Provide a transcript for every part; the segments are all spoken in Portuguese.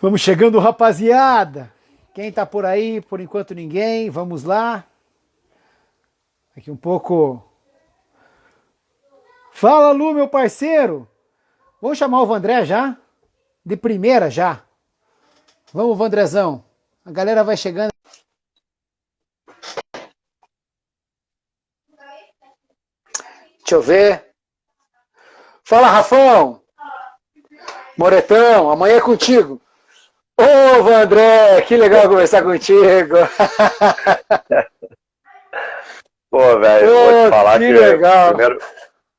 Vamos chegando, rapaziada. Quem tá por aí, por enquanto ninguém, vamos lá. Aqui um pouco. Fala, Lu, meu parceiro. Vamos chamar o Vandré já? De primeira já. Vamos, Vandrezão. A galera vai chegando. Deixa eu ver. Fala, Rafão. Moretão, amanhã é contigo. Ô, Vandré, que legal conversar contigo. Pô, velho, vou te falar que que legal.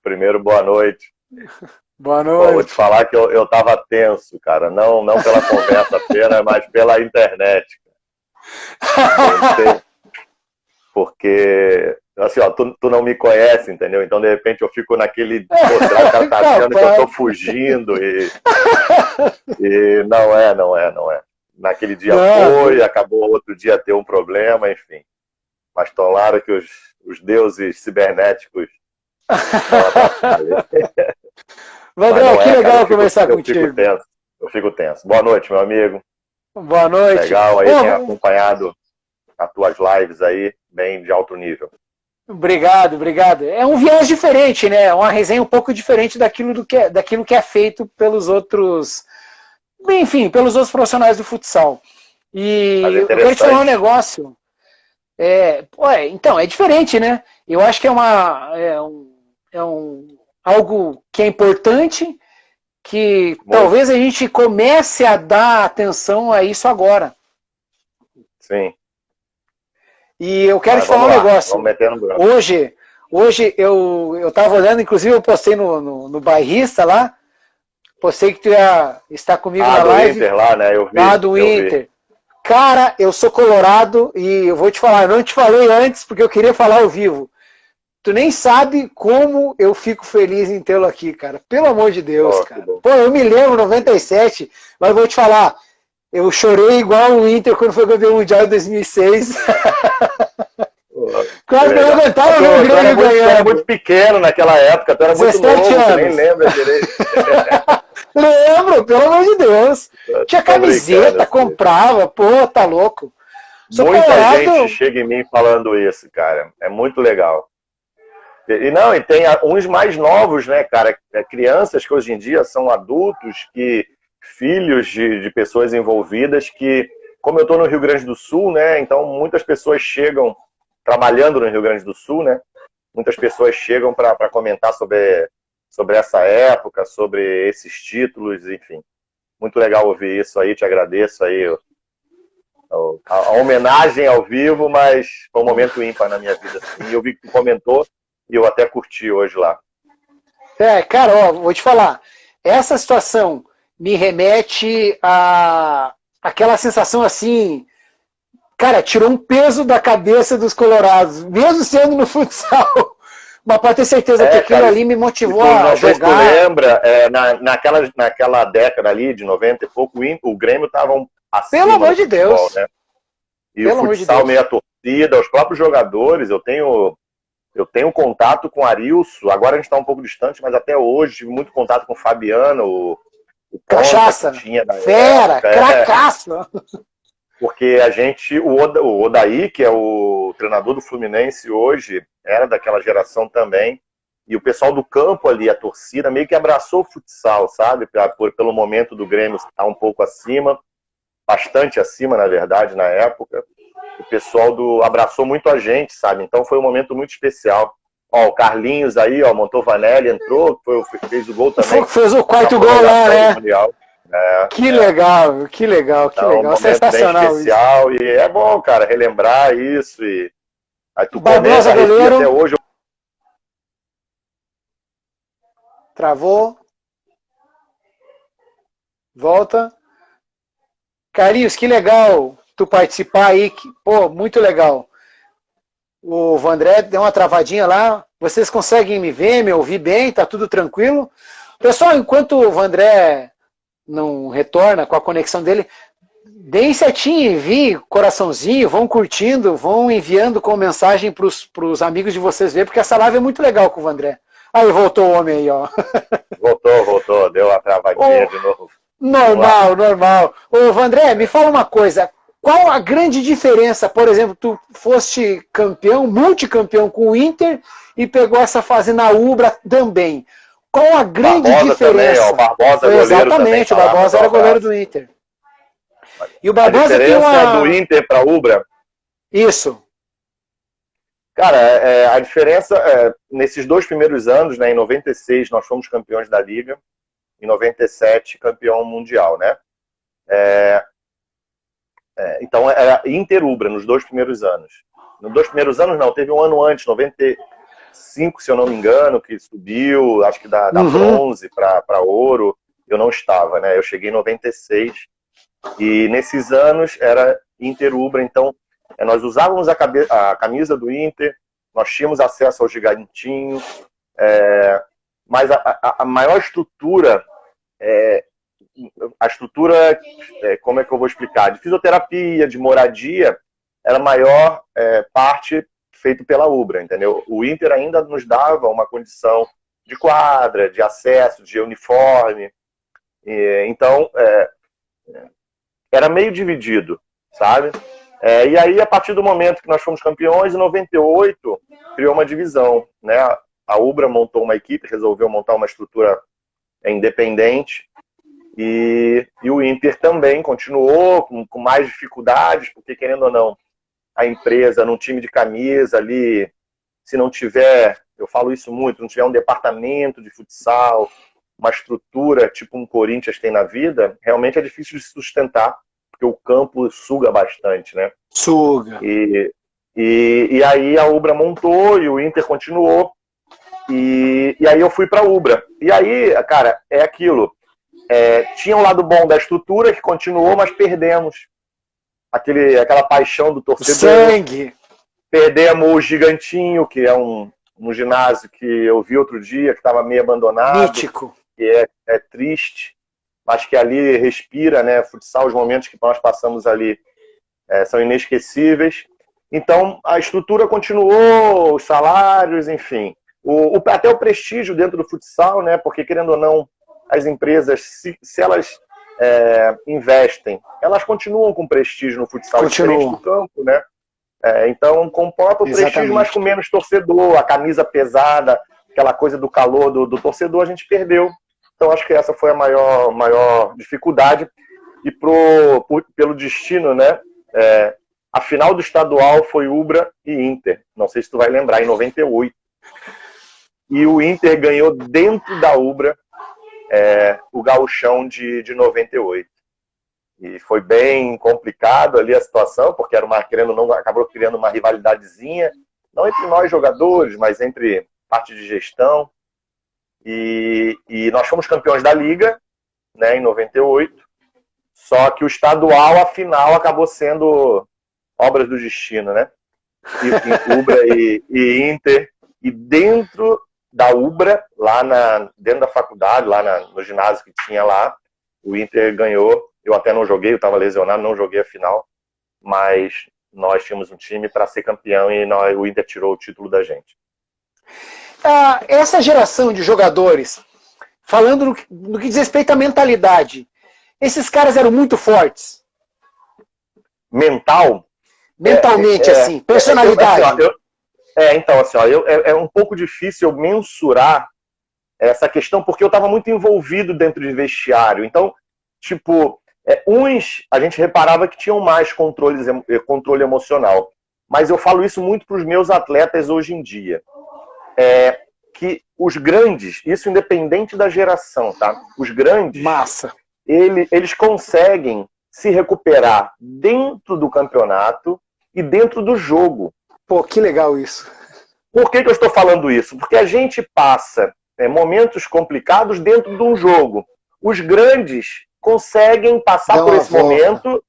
Primeiro boa noite. Boa noite. Pô, vou te falar que eu tava tenso, cara. Não pela conversa apenas, mas pela internet. Porque, assim, ó, tu não me conhece, entendeu? Então, de repente, eu fico naquele... Pô, será que o cara tá achando que eu tô fugindo? E não é. Naquele dia foi, acabou outro dia ter um problema, enfim. Mas tomara que os deuses cibernéticos... Vandré, que legal conversar contigo. Eu fico tenso. Boa noite, meu amigo. Boa noite. Legal, aí tenho acompanhado as tuas lives aí, bem de alto nível. Obrigado. É um viés diferente, né? Uma resenha um pouco diferente daquilo que é feito pelos outros... Enfim, pelos outros profissionais do futsal. E eu quero te falar um negócio. Então, é diferente, né? Eu acho que algo que é importante, que talvez a gente comece a dar atenção a isso agora. Sim. E eu quero te falar um negócio. Vamos meter no branco. Hoje eu estava olhando, inclusive eu postei no Bairrista lá, postei que tu ia estar comigo na live. Do Inter lá, né? Eu vi. Lá do Inter. Cara, eu sou colorado e eu vou te falar, eu não te falei antes porque eu queria falar ao vivo. Tu nem sabe como eu fico feliz em tê-lo aqui, cara. Pelo amor de Deus, cara. Pô, eu me lembro, 97, mas vou te falar, eu chorei igual o Inter quando foi campeão mundial em 2006. Quase não aguentava ver o Grêmio ganhando. Tu era muito pequeno naquela época, tu era muito novo, tu nem lembra direito. Lembro, pelo amor de Deus. Tinha camiseta, comprava, pô, tá louco. Muita gente chega em mim falando isso, cara. É muito legal. E tem uns mais novos, né, cara? Crianças que hoje em dia são adultos, filhos de pessoas envolvidas que, como eu estou no Rio Grande do Sul, né? Então muitas pessoas chegam, trabalhando no Rio Grande do Sul, né? Muitas pessoas chegam para comentar sobre essa época, sobre esses títulos, enfim. Muito legal ouvir isso aí, te agradeço aí a homenagem ao vivo, mas foi um momento ímpar na minha vida. Assim. Eu vi que tu comentou e eu até curti hoje lá. Cara, vou te falar, essa situação me remete a aquela sensação assim, cara, tirou um peso da cabeça dos colorados, mesmo sendo no futsal. Mas pode ter certeza que aquilo ali me motivou a jogar. Tu lembra, naquela década ali, de 90 e pouco, o Grêmio estava acima. Pelo amor de Deus. Futebol, né? E o futsal meio a torcida, os próprios jogadores, eu tenho contato com o Arilson, agora a gente está um pouco distante, mas até hoje tive muito contato com o Fabiano, o Cachaça, fera, cracaço. Porque o Odaí, que é o treinador do Fluminense hoje, era daquela geração também, e o pessoal do campo ali, a torcida, meio que abraçou o futsal, sabe? Pelo momento do Grêmio estar um pouco acima, bastante acima, na verdade, na época. O pessoal abraçou muito a gente, sabe? Então foi um momento muito especial. Ó, o Carlinhos aí, ó, Montovanelli entrou, fez o gol também. Fez o quarto gol lá, né? Que legal. Um Sensacional bem especial, isso. E é bom, cara, relembrar isso. E aí tu Barbosa, goleiro. Até hoje. Travou. Volta. Carlinhos, que legal tu participar aí. Pô, muito legal. O Vandré deu uma travadinha lá. Vocês conseguem me ver, me ouvir bem? Tá tudo tranquilo? Pessoal, enquanto o Vandré não retorna com a conexão dele, deem setinha, enviem coraçãozinho, vão curtindo, vão enviando com mensagem para os amigos de vocês verem, porque essa live é muito legal com o Vandré. Aí voltou o homem aí, ó. Voltou, deu uma travadinha de novo. Normal. Ô, Vandré, me fala uma coisa. Qual a grande diferença, por exemplo, tu foste campeão, multicampeão com o Inter e pegou essa fase na Ubra também. Qual a grande diferença? Também, ó, o Barbosa exatamente, o Barbosa era goleiro do Inter. E o Barbosa a diferença do Inter para a Ubra? Isso. Cara, a diferença, nesses 2 primeiros anos, né, em 96 nós fomos campeões da Liga, em 97 campeão mundial, né? Então era Inter-Ubra nos 2 primeiros anos. Nos 2 primeiros anos não, teve um ano antes, 95, se eu não me engano, que subiu, acho que da bronze para ouro, eu não estava, né? Eu cheguei em 96 e nesses anos era Inter-Ubra, então nós usávamos a camisa do Inter, nós tínhamos acesso ao gigantinho, mas a maior estrutura, como é que eu vou explicar? De fisioterapia, de moradia, era a maior parte feito pela Ubra, entendeu? O Inter ainda nos dava uma condição de quadra, de acesso, de uniforme, então era meio dividido, sabe? E aí, a partir do momento que nós fomos campeões, em 98, criou uma divisão, né? A Ubra montou uma equipe, resolveu montar uma estrutura independente, e o Inter também continuou com mais dificuldades, porque, querendo ou não, a empresa, num time de camisa ali, se não tiver, eu falo isso muito, não tiver um departamento de futsal, uma estrutura tipo um Corinthians tem na vida, realmente é difícil de sustentar, porque o campo suga bastante, né? Suga. E aí a Ubra montou e o Inter continuou. E aí eu fui para a Ubra. E aí, cara, é aquilo. Tinha um lado bom da estrutura que continuou, mas perdemos aquela paixão do torcedor. Sangue. Perdemos o Gigantinho, que é um ginásio que eu vi outro dia, que estava meio abandonado. Mítico. Que é triste. Mas que ali respira, né? Futsal, os momentos que nós passamos ali são inesquecíveis. Então, a estrutura continuou, os salários, enfim. Até o prestígio dentro do futsal, né? Porque, querendo ou não, as empresas, se elas investem, elas continuam com prestígio no futsal, diferente do campo, né? Então, comporta o prestígio, mas com menos torcedor, a camisa pesada, aquela coisa do calor do torcedor, a gente perdeu. Então, acho que essa foi a maior dificuldade. E pelo destino, né? A final do estadual foi Ubra e Inter. Não sei se tu vai lembrar, em 98. E o Inter ganhou dentro da Ubra o gauchão de 98. E foi bem complicado ali a situação, porque acabou criando uma rivalidadezinha, não entre nós jogadores, mas entre parte de gestão. E nós fomos campeões da Liga, né, em 98, só que o estadual, a final, acabou sendo obras do destino, né? Ubra e Inter, e dentro da Ubra, dentro da faculdade, no ginásio que tinha lá, o Inter ganhou. Eu até não joguei, eu estava lesionado, não joguei a final, mas nós tínhamos um time para ser campeão e o Inter tirou o título da gente. Essa geração de jogadores, falando no que diz respeito à mentalidade, esses caras eram muito fortes? Mentalmente, assim, personalidade. Então, assim, é um pouco difícil eu mensurar essa questão, porque eu estava muito envolvido dentro de vestiário. Então, tipo, uns a gente reparava que tinham mais controle emocional. Mas eu falo isso muito para os meus atletas hoje em dia. Que os grandes, isso independente da geração, tá? Os grandes, eles conseguem se recuperar dentro do campeonato e dentro do jogo. Pô, que legal isso. Por que eu estou falando isso? Porque a gente passa momentos complicados dentro de um jogo. Os grandes conseguem passar por esse momento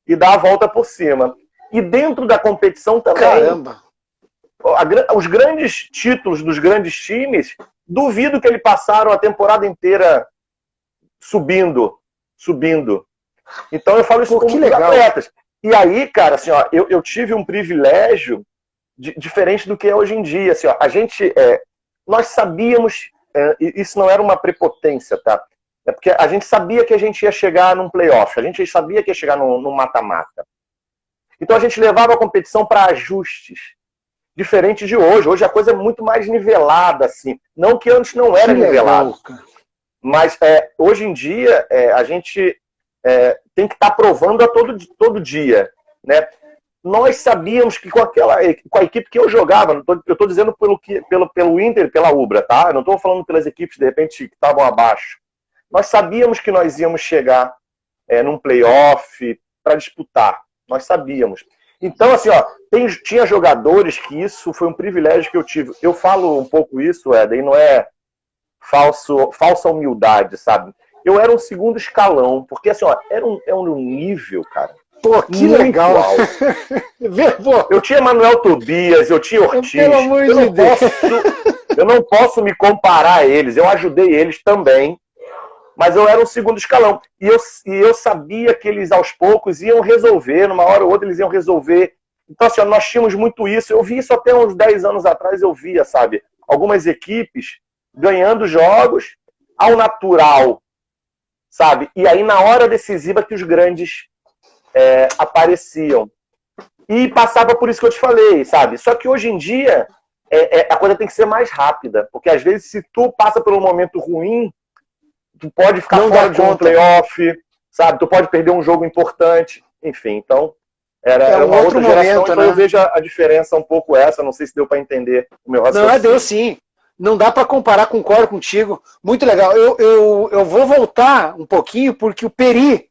e dar a volta por cima. E dentro da competição também. Caramba! Os grandes títulos dos grandes times, duvido que eles passaram a temporada inteira subindo. Então eu falo isso com os atletas. E aí, cara, assim, ó, eu tive um privilégio diferente do que é hoje em dia. Assim, ó, nós sabíamos, isso não era uma prepotência, tá? É porque a gente sabia que a gente ia chegar num playoff, a gente sabia que ia chegar num mata-mata. Então a gente levava a competição para ajustes, diferente de hoje. Hoje a coisa é muito mais nivelada, assim. Não que antes não era nivelado. Mas hoje em dia a gente tem que estar provando a todo dia, né? Nós sabíamos que com a equipe que eu jogava, eu estou dizendo pelo Inter e pela Ubra, tá? Eu não estou falando pelas equipes, de repente, que estavam abaixo. Nós sabíamos que nós íamos chegar num playoff para disputar. Nós sabíamos. Então, assim, ó, tinha jogadores que isso foi um privilégio que eu tive. Eu falo um pouco isso, Éder, e não é falsa humildade, sabe? Eu era um segundo escalão, porque, assim, ó, era um nível, cara. Pô, que legal! Eu tinha Manuel Tobias, eu tinha Ortiz. Pelo amor de Deus. Eu não posso me comparar a eles. Eu ajudei eles também, mas eu era um segundo escalão. E eu sabia que eles, aos poucos, iam resolver. Numa hora ou outra, eles iam resolver. Então, assim, nós tínhamos muito isso. Eu vi isso até uns 10 anos atrás, eu via, sabe? Algumas equipes ganhando jogos ao natural, sabe? E aí, na hora decisiva, que os grandes apareciam. E passava por isso que eu te falei, sabe? Só que hoje em dia, a coisa tem que ser mais rápida. Porque, às vezes, se tu passa por um momento ruim, tu pode ficar fora de um playoff, sabe? Tu pode perder um jogo importante. Enfim, então, era uma outra geração. Momento, então, né? Eu vejo a diferença um pouco essa. Não sei se deu para entender o meu raciocínio. Não, deu sim. Não dá para comparar, concordo contigo. Muito legal. Eu vou voltar um pouquinho, porque o Peri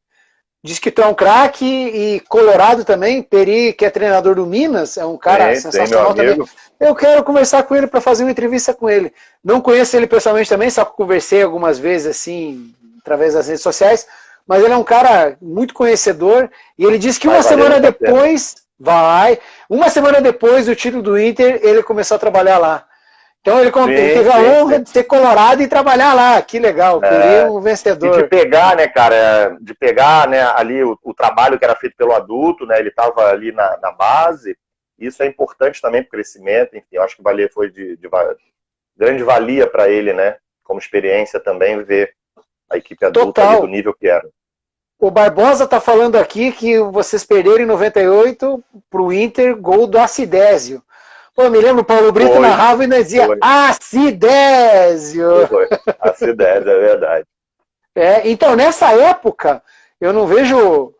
diz que tu é um craque, e Colorado também. Peri, que é treinador do Minas, é um cara sensacional também. Eu quero conversar com ele para fazer uma entrevista com ele. Não conheço ele pessoalmente também, só conversei algumas vezes assim, através das redes sociais, mas ele é um cara muito conhecedor, e ele disse que uma semana depois do título do Inter, ele começou a trabalhar lá. Então ele teve a honra de ser colorado e trabalhar lá. Que legal, Peri um vencedor. E de pegar, né, cara, né, ali o trabalho que era feito pelo adulto, né, ele estava ali na base. Isso é importante também para o crescimento. Enfim, eu acho que foi de grande valia para ele, né, como experiência também, ver a equipe adulta ali do nível que era. O Barbosa tá falando aqui que vocês perderam em 98 para o Inter, gol do Acidésio. Pô, eu me lembro, o Paulo Brito narrava e ainda dizia Acidésio. Acidésio, é verdade. Então, nessa época, eu não vejo,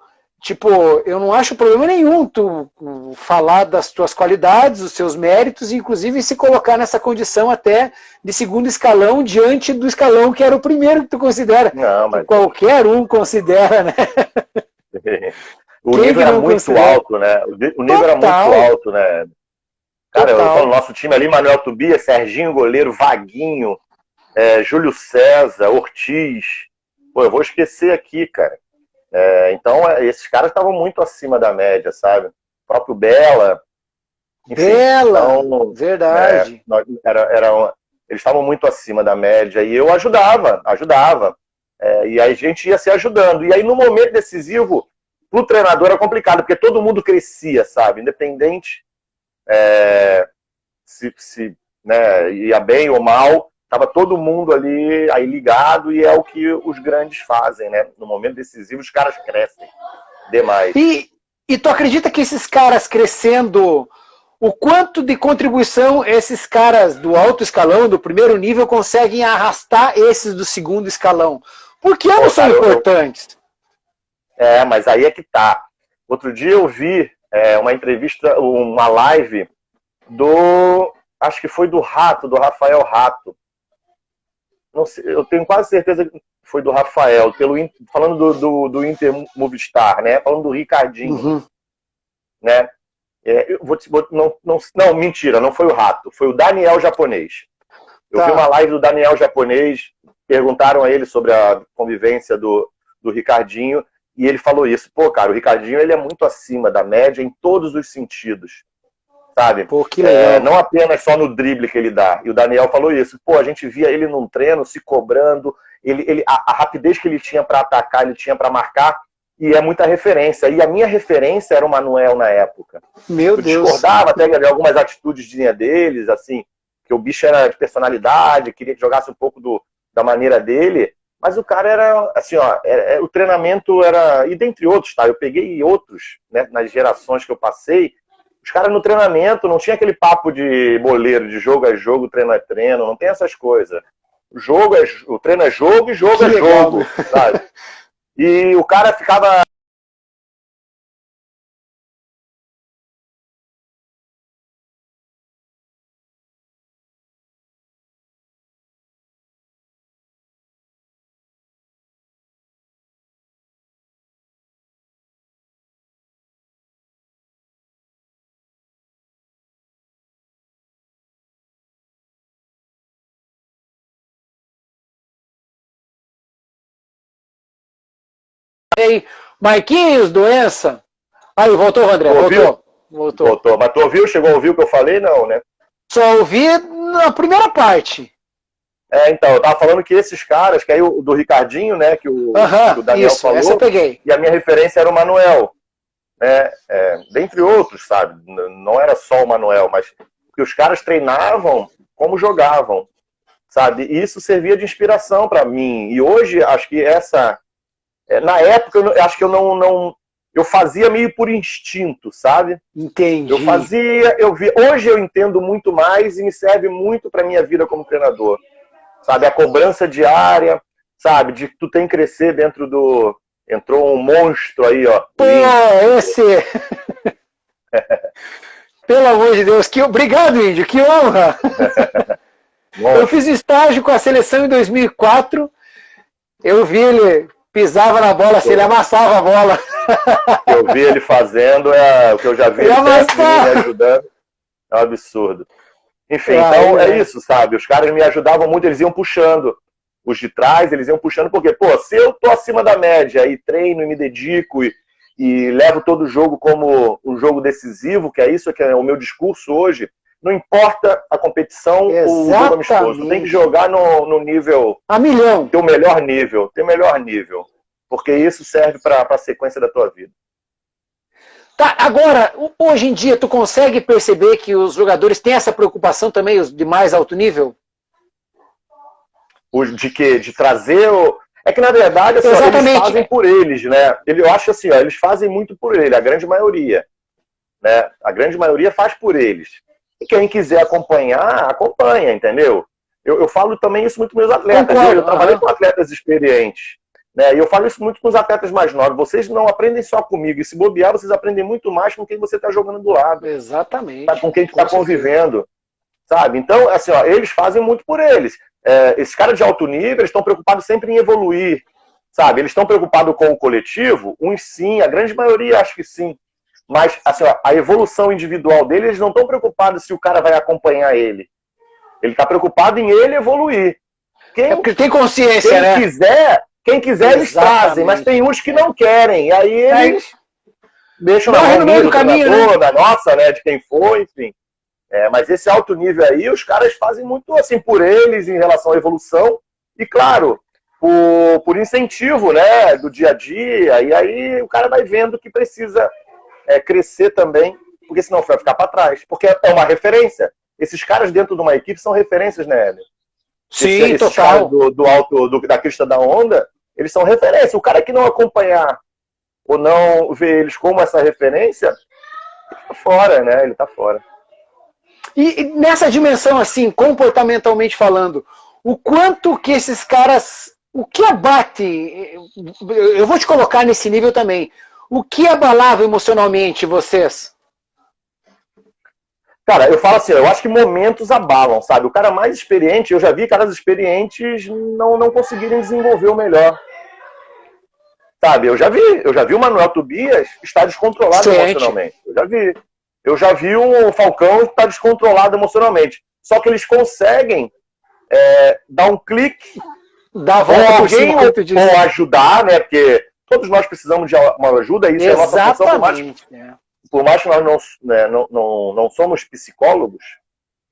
eu não acho problema nenhum tu falar das tuas qualidades, dos seus méritos, inclusive se colocar nessa condição até de segundo escalão, diante do escalão que era o primeiro que tu considera. Não, mas... Qualquer um considera, né? O nível era muito alto, né? O nível era muito alto, né? Cara, eu falo, nosso time ali, Manuel Tobias, Serginho goleiro, Vaguinho, Júlio César, Ortiz. Pô, eu vou esquecer aqui, cara. Então, esses caras estavam muito acima da média, sabe? O próprio Bela. Enfim, então, verdade. Eles estavam muito acima da média e eu ajudava. E aí a gente ia se ajudando. E aí, no momento decisivo, pro treinador era complicado, porque todo mundo crescia, sabe? Independente se ia bem ou mal, estava todo mundo ali aí ligado, e é o que os grandes fazem, né? No momento decisivo, os caras crescem demais. E tu acredita que esses caras crescendo, o quanto de contribuição esses caras do alto escalão, do primeiro nível, conseguem arrastar esses do segundo escalão? Porque ambos são importantes. Mas aí é que tá. Outro dia eu vi uma entrevista, uma live acho que foi do Rafael Rato. Não sei, eu tenho quase certeza que foi do Rafael, falando do Inter Movistar, né? Falando do Ricardinho, né? Não, mentira, não foi o Rato, foi o Daniel Japonês. Eu vi uma live do Daniel Japonês, perguntaram a ele sobre a convivência do Ricardinho, e ele falou isso. Pô, cara, o Ricardinho, ele é muito acima da média em todos os sentidos, sabe? Pô, que legal. Não apenas só no drible que ele dá. E o Daniel falou isso. Pô, a gente via ele num treino se cobrando, a rapidez que ele tinha para atacar, ele tinha para marcar. e é muita referência. E a minha referência era o Manuel na época. Meu Deus. Eu discordava até de algumas atitudes deles, assim, que o bicho era de personalidade, queria que jogasse um pouco da maneira dele, mas o cara era, assim, ó, o treinamento era, e dentre outros, tá? Eu peguei outros, né, nas gerações que eu passei, os caras no treinamento não tinha aquele papo de boleiro, de jogo é jogo, treino é treino, não tem essas coisas. O treino é jogo e jogo é jogo, sabe? E o cara ficava... Ei, Marquinhos, doença. Aí, voltou, André. Voltou. Mas tu ouviu? Chegou a ouvir o que eu falei? Não, né? Só ouvi na primeira parte. Então, eu tava falando que esses caras, que aí o do Ricardinho, né, que o Daniel falou, essa eu peguei. E a minha referência era o Manuel, né, dentre outros, sabe? Não era só o Manuel, mas que os caras treinavam como jogavam, sabe? E isso servia de inspiração para mim. E hoje, acho que na época, acho que eu fazia meio por instinto, sabe? Entendi. Hoje eu entendo muito mais e me serve muito para minha vida como treinador. Sabe, a cobrança diária, sabe, de que tu tem que crescer dentro do... Entrou um monstro aí, ó. Pô, esse... Pelo amor de Deus, obrigado, Índio, que honra! Eu fiz estágio com a seleção em 2004, eu vi ele pisava na bola, assim, ele amassava a bola. Eu vi ele fazendo, o que eu já vi ele me ajudando, é um absurdo. Enfim, então é isso, sabe? Os caras me ajudavam muito, eles iam puxando. Os de trás, eles iam puxando, porque, pô, se eu tô acima da média e treino e me dedico e levo todo o jogo como um jogo decisivo, que é isso que é o meu discurso hoje, não importa a competição ou o jogo amistoso, tem que jogar no nível... A milhão. Ter o melhor nível. Porque isso serve para a sequência da tua vida. Tá, agora, hoje em dia, tu consegue perceber que os jogadores têm essa preocupação também, os de mais alto nível? De quê? De trazer... É que, na verdade, assim, eles fazem por eles, né? Eu acho assim, ó, eles fazem muito por ele, a grande maioria. Né? A grande maioria faz por eles. E quem quiser acompanhar, acompanha, entendeu? Eu falo também isso muito com meus atletas. Eu trabalhei com atletas experientes. Né? E eu falo isso muito com os atletas mais novos. Vocês não aprendem só comigo. E se bobear, vocês aprendem muito mais com quem você está jogando do lado. Exatamente. Tá? Com quem está convivendo. Sabe? Então, assim, ó, eles fazem muito por eles. Esses caras de alto nível, eles estão preocupados sempre em evoluir. Sabe? Eles estão preocupados com o coletivo? Uns sim, a grande maioria acho que sim. Mas assim, ó, a evolução individual dele, eles não estão preocupados se o cara vai acompanhar ele. Ele está preocupado em ele evoluir. Porque tem consciência, né? Quem quiser eles trazem, mas tem uns que não querem. E aí eles deixam na mão no meio do caminho, né? Da nossa, né? De quem for, enfim. Mas esse alto nível aí, os caras fazem muito assim por eles em relação à evolução. E claro, por incentivo, né? Do dia a dia. E aí o cara vai vendo que precisa crescer também, porque senão vai ficar para trás. Porque é uma referência. Esses caras dentro de uma equipe são referências, né, Hélio? Sim, esses caras do alto, da crista da onda, eles são referência. O cara que não acompanhar ou não ver eles como essa referência, ele tá fora, né? Ele tá fora. E nessa dimensão, assim, comportamentalmente falando, o quanto que esses caras... O que abate... Eu vou te colocar nesse nível também. O que abalava emocionalmente vocês? Cara, eu falo assim, eu acho que momentos abalam, sabe? O cara mais experiente, eu já vi caras experientes não conseguirem desenvolver o melhor. Sabe? Eu já vi o Manuel Tobias estar descontrolado emocionalmente. Eu já vi o Falcão estar descontrolado emocionalmente. Só que eles conseguem dar um clique, dar alguém ou ajudar, né? Porque todos nós precisamos de uma ajuda, e isso é a nossa função. Por mais que nós não somos psicólogos,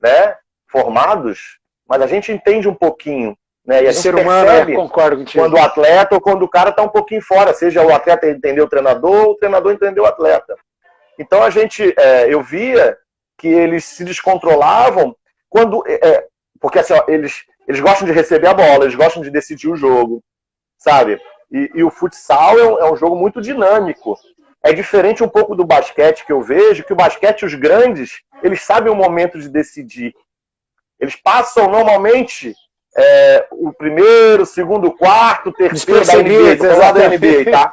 né, formados, mas a gente entende um pouquinho né? E a gente ser humano, percebe concordo contigo. quando o atleta ou quando o cara está um pouquinho fora, seja o atleta entendeu o treinador entendeu o atleta. Então eu via que eles se descontrolavam quando, porque assim, ó, eles gostam de receber a bola, eles gostam de decidir o jogo, sabe? E o futsal é um jogo muito dinâmico. É diferente um pouco do basquete que eu vejo, que o basquete, os grandes, eles sabem o momento de decidir. Eles passam normalmente o primeiro, segundo, quarto, terceiro da NBA, tô falando da NBA, tá?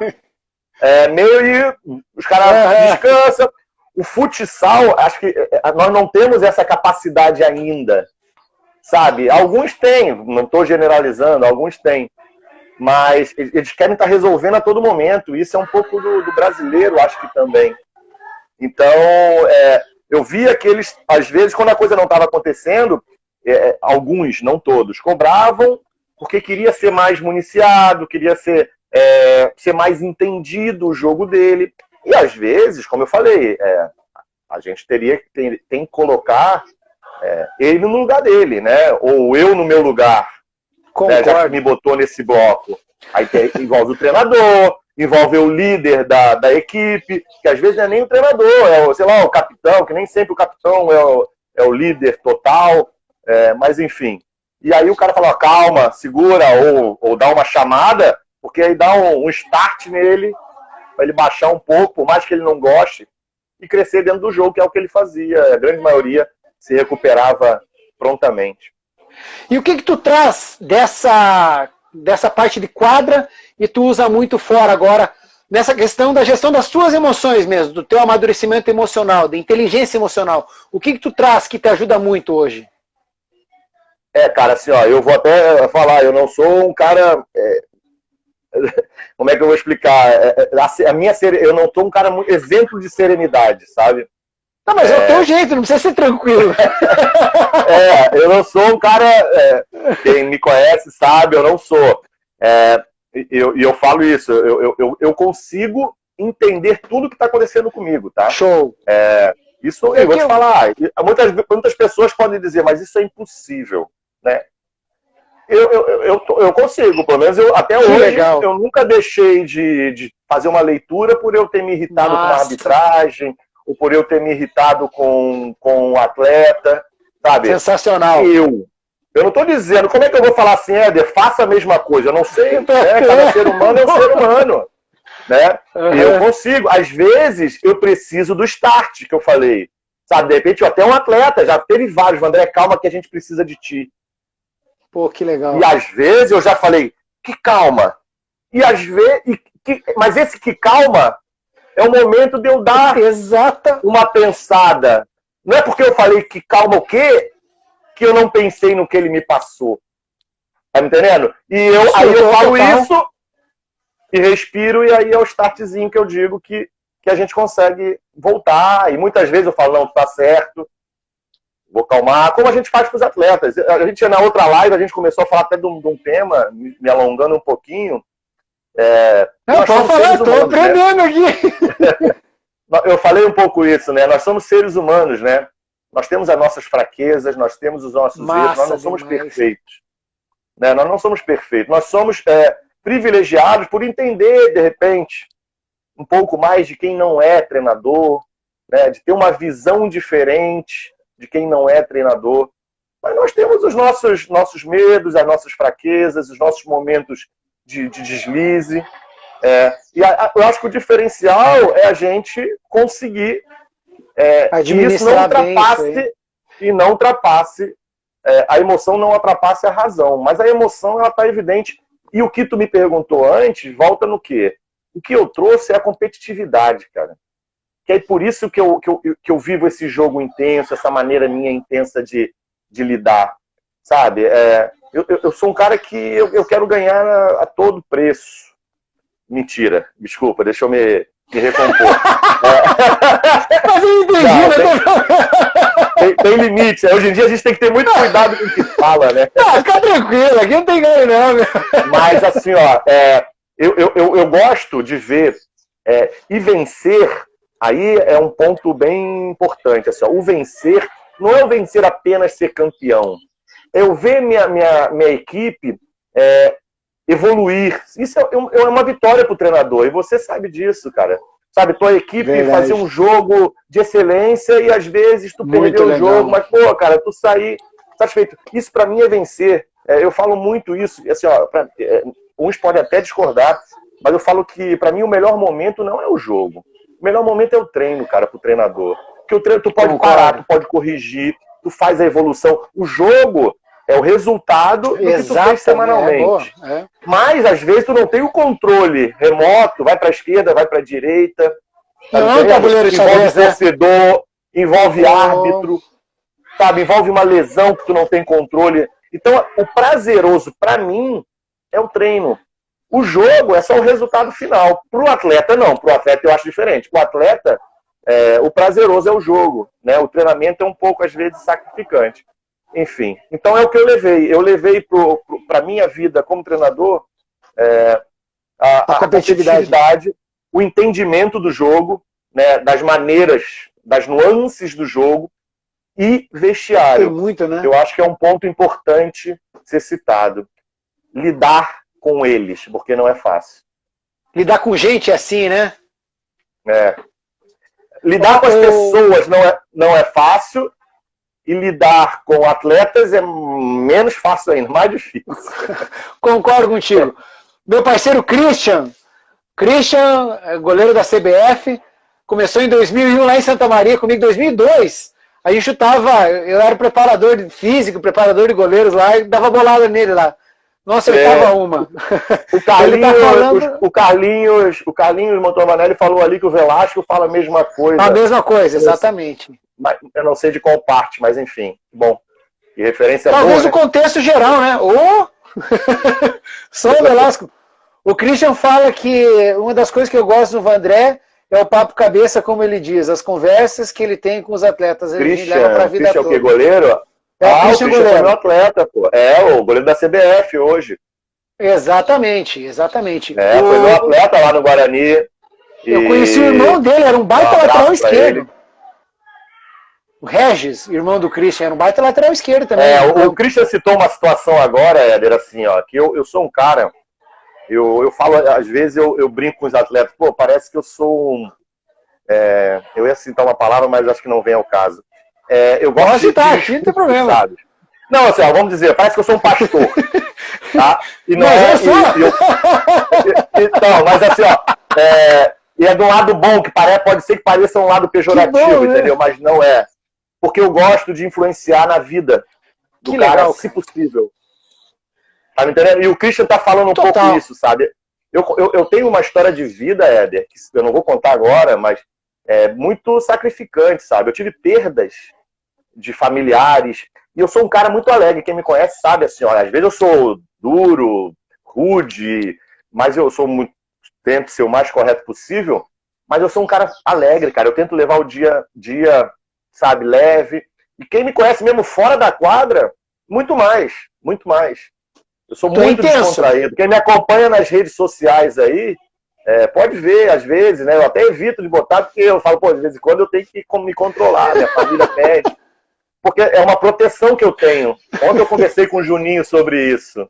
Meio e os caras descansam. O futsal, acho que nós não temos essa capacidade ainda, sabe? Alguns têm, não estou generalizando, alguns têm. Mas eles querem estar resolvendo a todo momento. Isso é um pouco do brasileiro, acho que também. Então, eu via que eles, às vezes, quando a coisa não estava acontecendo, alguns, não todos, cobravam porque queria ser mais municiado, queria ser mais entendido o jogo dele. E, às vezes, como eu falei, a gente tem que colocar ele no lugar dele, né? Ou eu no meu lugar. Né, já que me botou nesse bloco. Aí envolve o treinador, envolve o líder da equipe, que às vezes não é nem o treinador, sei lá, o capitão, que nem sempre o capitão é o líder total, mas enfim. E aí o cara fala, calma, segura, ou dá uma chamada, porque aí dá um start nele, para ele baixar um pouco, por mais que ele não goste, e crescer dentro do jogo, que é o que ele fazia. A grande maioria se recuperava prontamente. E o que tu traz dessa parte de quadra e tu usa muito fora agora, nessa questão da gestão das tuas emoções mesmo, do teu amadurecimento emocional, da inteligência emocional? O que tu traz que te ajuda muito hoje? Cara, assim, ó, eu vou até falar, eu não sou um cara... como é que eu vou explicar? Eu não sou um cara exemplo de serenidade, sabe? Não, mas é o teu jeito, não precisa ser tranquilo. Eu não sou um cara... quem me conhece sabe, eu não sou. Eu falo isso, eu consigo entender tudo que está acontecendo comigo, tá? Show! Isso eu vou te falar. Muitas pessoas podem dizer, mas isso é impossível, né? Eu consigo, pelo menos até hoje, legal. Eu nunca deixei de fazer uma leitura por eu ter me irritado com a arbitragem, ou por eu ter me irritado com o atleta, sabe? Sensacional. Eu não estou dizendo, como é que eu vou falar assim, Éder, faça a mesma coisa? Eu não sei, né? Cada ser humano é um ser humano, né? E eu consigo. Às vezes, eu preciso do start, que eu falei. Sabe, de repente, até um atleta, já teve vários, André, calma que a gente precisa de ti. Pô, que legal. E às vezes eu já falei, que calma. E às vezes, mas esse que calma é o momento de eu dar uma pensada. Não é porque eu falei que calma o quê, que eu não pensei no que ele me passou. Tá me entendendo? E aí eu falo isso e respiro, e aí é o startzinho que eu digo que a gente consegue voltar. E muitas vezes eu falo, não, tá certo, vou calmar, como a gente faz com os atletas. A gente, na outra live, a gente começou a falar até de um tema, me alongando um pouquinho. Não, pode falar, estou aprendendo, né? Aqui. Eu falei um pouco isso, né? Nós somos seres humanos, né? Nós temos as nossas fraquezas, nós temos os nossos erros, nós não somos perfeitos. Né? Nós não somos perfeitos. Nós somos privilegiados por entender, de repente, um pouco mais de quem não é treinador, né? De ter uma visão diferente de quem não é treinador. Mas nós temos os nossos medos, as nossas fraquezas, os nossos momentos de deslize. E eu acho que o diferencial é a gente conseguir que isso não ultrapasse e não ultrapasse. A emoção não ultrapasse a razão, mas a emoção ela está evidente. E o que tu me perguntou antes, volta no quê? O que eu trouxe é a competitividade, cara. Que é por isso que eu vivo esse jogo intenso, essa maneira minha intensa de lidar, sabe? Eu sou um cara que eu quero ganhar a todo preço. Mentira, desculpa, deixa eu me recompor. Mas eu entendi, tem limite. Hoje em dia a gente tem que ter muito cuidado com o que fala, né? Fica tranquilo, aqui não tem ganho não. Meu. Mas assim, ó, eu gosto de ver e vencer. Aí é um ponto bem importante. Assim, ó, o vencer não é o vencer apenas ser campeão. eu ver minha equipe evoluir. Isso é uma vitória para o treinador, e você sabe disso, cara. Sabe, tua equipe fazer um jogo de excelência e às vezes tu perdeu o jogo, mas, pô, cara, tu sair satisfeito. Isso para mim é vencer. Eu falo muito isso, assim, ó, uns podem até discordar, mas eu falo que para mim o melhor momento não é o jogo. O melhor momento é o treino, cara, pro treinador. Porque o treino tu pode parar, tu pode corrigir, tu faz a evolução. O jogo é o resultado do que tu fez semanalmente. Mas, às vezes, tu não tem o controle remoto, vai para a esquerda, vai para a direita. Não, tabuleiro de xadrez, envolve torcedor, envolve árbitro, sabe? Envolve uma lesão que tu não tem controle. Então, o prazeroso, para mim, é o treino. O jogo é só o resultado final. Pro atleta, não. Pro atleta eu acho diferente. Pro atleta, o prazeroso é o jogo, né? O treinamento é um pouco, às vezes, sacrificante. Enfim, então é o que eu levei. Eu levei para a minha vida como treinador a competitividade, o entendimento do jogo, né, das maneiras, das nuances do jogo e vestiário. Tem muito, né? Eu acho que é um ponto importante ser citado. Lidar com eles, porque não é fácil. Lidar com gente assim, né? Lidar com as pessoas não é fácil. E lidar com atletas é menos fácil ainda, mais difícil. Concordo contigo. Meu parceiro Christian, goleiro da CBF, começou em 2001 lá em Santa Maria, comigo em 2002. A gente chutava, eu era preparador físico, preparador de goleiros lá, e dava bolada nele lá. Não acertava uma. O Carlinhos Montomanelli falou ali que o Velasco fala a mesma coisa. A mesma coisa, exatamente. Eu não sei de qual parte, mas enfim. Bom, que referência boa. Talvez o contexto geral, né? Só o Velasco. O Christian fala que uma das coisas que eu gosto do Vandré é o papo cabeça, como ele diz, as conversas que ele tem com os atletas. Ele leva pra vida toda. O que, goleiro? O Christian goleiro. É meu atleta, pô. O goleiro da CBF hoje. Exatamente. Foi meu atleta lá no Guarani. Eu conheci o irmão dele, era um baita lateral esquerdo. O Regis, irmão do Christian, era um baita lateral esquerdo também. O Christian citou uma situação agora, Éder, assim, ó, que eu sou um cara, eu falo, às vezes eu brinco com os atletas, pô, parece que eu sou um... eu ia citar uma palavra, mas acho que não vem ao caso. Eu gosto de citar, aqui não tem problema. Sabe? Não, assim, ó, vamos dizer, parece que eu sou um pastor. Tá? E não então, mas assim, ó, e é do lado bom, que pode ser que pareça um lado pejorativo, entendeu? Mas não é. Porque eu gosto de influenciar na vida do cara, se possível. Tá me entendendo? E o Christian tá falando um pouco isso, sabe? Eu tenho uma história de vida, Éder, que eu não vou contar agora, mas é muito sacrificante, sabe? Eu tive perdas de familiares, e eu sou um cara muito alegre. Quem me conhece sabe, assim, ó, às vezes eu sou duro, rude, mas eu tento ser o mais correto possível, mas eu sou um cara alegre, cara. Eu tento levar o dia, sabe, leve. E quem me conhece mesmo fora da quadra, muito mais. Eu sou muito descontraído. Quem me acompanha nas redes sociais aí, pode ver, às vezes, né? Eu até evito de botar, porque eu falo, pô, de vez em quando eu tenho que me controlar, minha família pede. Porque é uma proteção que eu tenho. Ontem eu conversei com o Juninho sobre isso.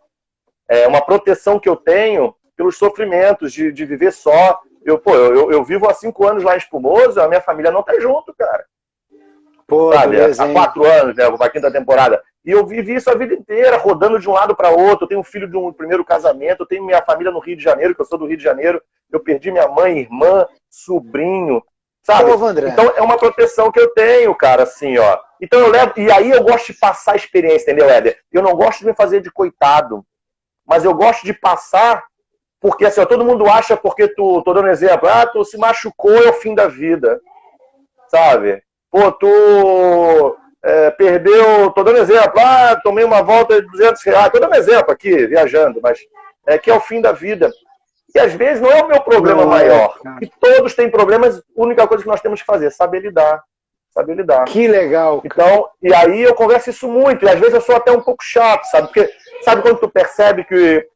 É uma proteção que eu tenho pelos sofrimentos de viver só. Eu vivo há 5 anos lá em Espumoso, a minha família não tá junto, cara. Pô, sabe? Há 4 anos, né? A quinta temporada. E eu vivi isso a vida inteira, rodando de um lado para outro. Eu tenho um filho de um primeiro casamento, eu tenho minha família no Rio de Janeiro, que eu sou do Rio de Janeiro. Eu perdi minha mãe, irmã, sobrinho, sabe? Pô, então é uma proteção que eu tenho, cara, assim, ó. Então eu levo, e aí eu gosto de passar a experiência, entendeu, Éder? Eu não gosto de me fazer de coitado, mas eu gosto de passar, porque assim, ó, todo mundo acha, porque tô dando um exemplo, tu se machucou, é o fim da vida, sabe? Pô, tu perdeu, tô dando exemplo, tomei uma volta de R$200, tô dando exemplo aqui, viajando, mas que é o fim da vida. E às vezes não é o meu problema maior. E todos têm problemas, a única coisa que nós temos que fazer é saber lidar. Saber lidar. Que legal. Então, e aí eu converso isso muito, e às vezes eu sou até um pouco chato, sabe? Porque sabe quando tu percebe que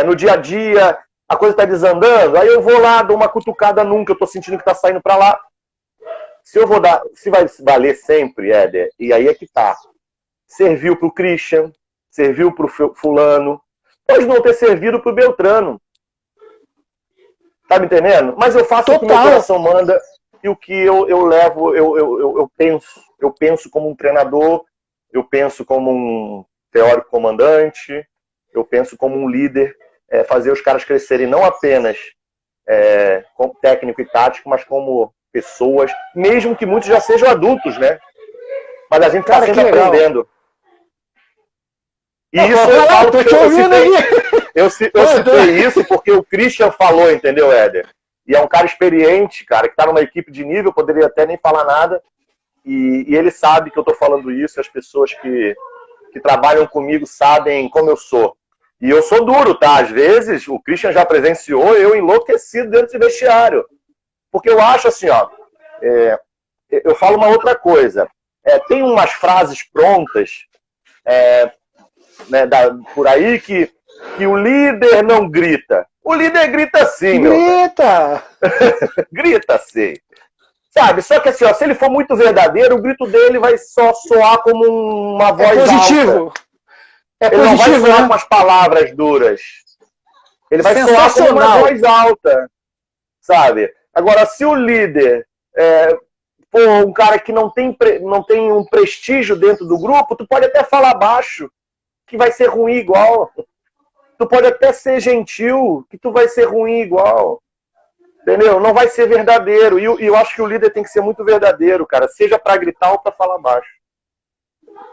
no dia a dia a coisa tá desandando? Aí eu vou lá, dou uma cutucada num que eu tô sentindo que tá saindo pra lá. Se vai valer sempre, Éder, e aí é que tá. serviu para o Christian, serviu para o fulano, pode não ter servido para o Beltrano. Tá me entendendo? Mas eu faço o que meu coração manda e o que eu levo, eu penso como um treinador, eu penso como um teórico comandante, eu penso como um líder, fazer os caras crescerem não apenas como técnico e tático, mas como pessoas, mesmo que muitos já sejam adultos, né? Mas a gente está sempre aprendendo. E isso eu falo que eu citei isso porque o Christian falou, entendeu, Éder? E é um cara experiente, cara, que está numa equipe de nível, poderia até nem falar nada. E ele sabe que eu estou falando isso, as pessoas que trabalham comigo sabem como eu sou. E eu sou duro, tá? Às vezes, o Christian já presenciou eu enlouquecido dentro de vestiário. Porque eu acho assim, ó, eu falo uma outra coisa. Tem umas frases prontas né, por aí que o líder não grita. O líder grita sim, meu. Grita! Grita sim. Sabe? Só que assim, ó, se ele for muito verdadeiro, o grito dele vai só soar como uma voz positivo. alta. Ele não vai soar com as palavras duras. Ele vai soar como uma voz alta. Sabe? Agora, se o líder for um cara que não tem um prestígio dentro do grupo, tu pode até falar baixo, que vai ser ruim igual. Tu pode até ser gentil, que tu vai ser ruim igual. Entendeu? Não vai ser verdadeiro. E eu acho que o líder tem que ser muito verdadeiro, cara. Seja pra gritar ou pra falar baixo.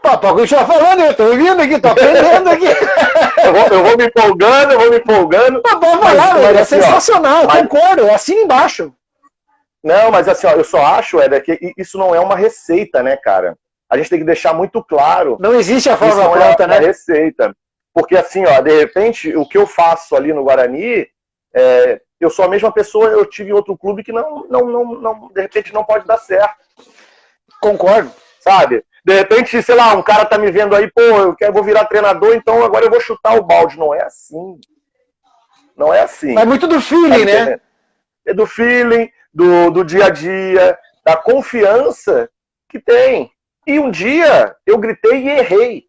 Pô, continuar falando, eu tô ouvindo aqui, tô aprendendo aqui. eu vou me empolgando. Tá bom, falar, velho, assim, sensacional, concordo, assina embaixo. Não, mas assim, ó, eu só acho, Éder, que isso não é uma receita, né, cara? A gente tem que deixar muito claro. Não existe a fórmula pronta, né? Não é receita. Porque assim, ó, de repente, o que eu faço ali no Guarani, eu sou a mesma pessoa, eu tive em outro clube que não, de repente não pode dar certo. Concordo. Sabe? De repente, sei lá, um cara tá me vendo aí, pô, eu vou virar treinador, então agora eu vou chutar o balde. Não é assim. Não é assim. Mas muito do feeling, né? É do feeling, do dia a dia, da confiança que tem. E um dia eu gritei e errei.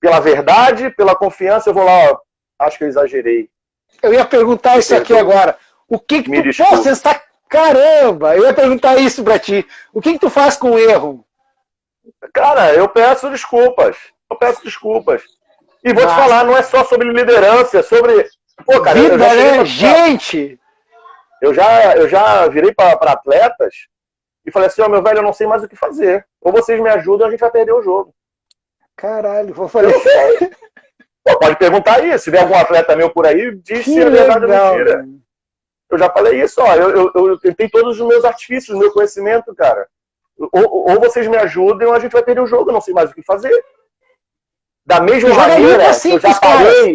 Pela verdade, pela confiança, eu vou lá, ó, acho que eu exagerei. Eu ia perguntar isso aqui agora. O que tu... Pô, você está... Caramba! Eu ia perguntar isso pra ti. O que tu faz com o erro? Cara, eu peço desculpas. E vou te falar, não é só sobre liderança, é sobre... Pô, cara, vida, né? Gente! Eu já virei para atletas e falei assim, ó, meu velho, eu não sei mais o que fazer. Ou vocês me ajudam, a gente vai perder o jogo. Caralho, vou falar. Pô, pode perguntar isso. Se tiver algum atleta meu por aí, diz se é verdade ou mentira. Eu já falei isso, ó. Eu tentei todos os meus artifícios, o meu conhecimento, cara. Ou vocês me ajudem ou a gente vai perder o jogo. Eu não sei mais o que fazer. Da mesma maneira,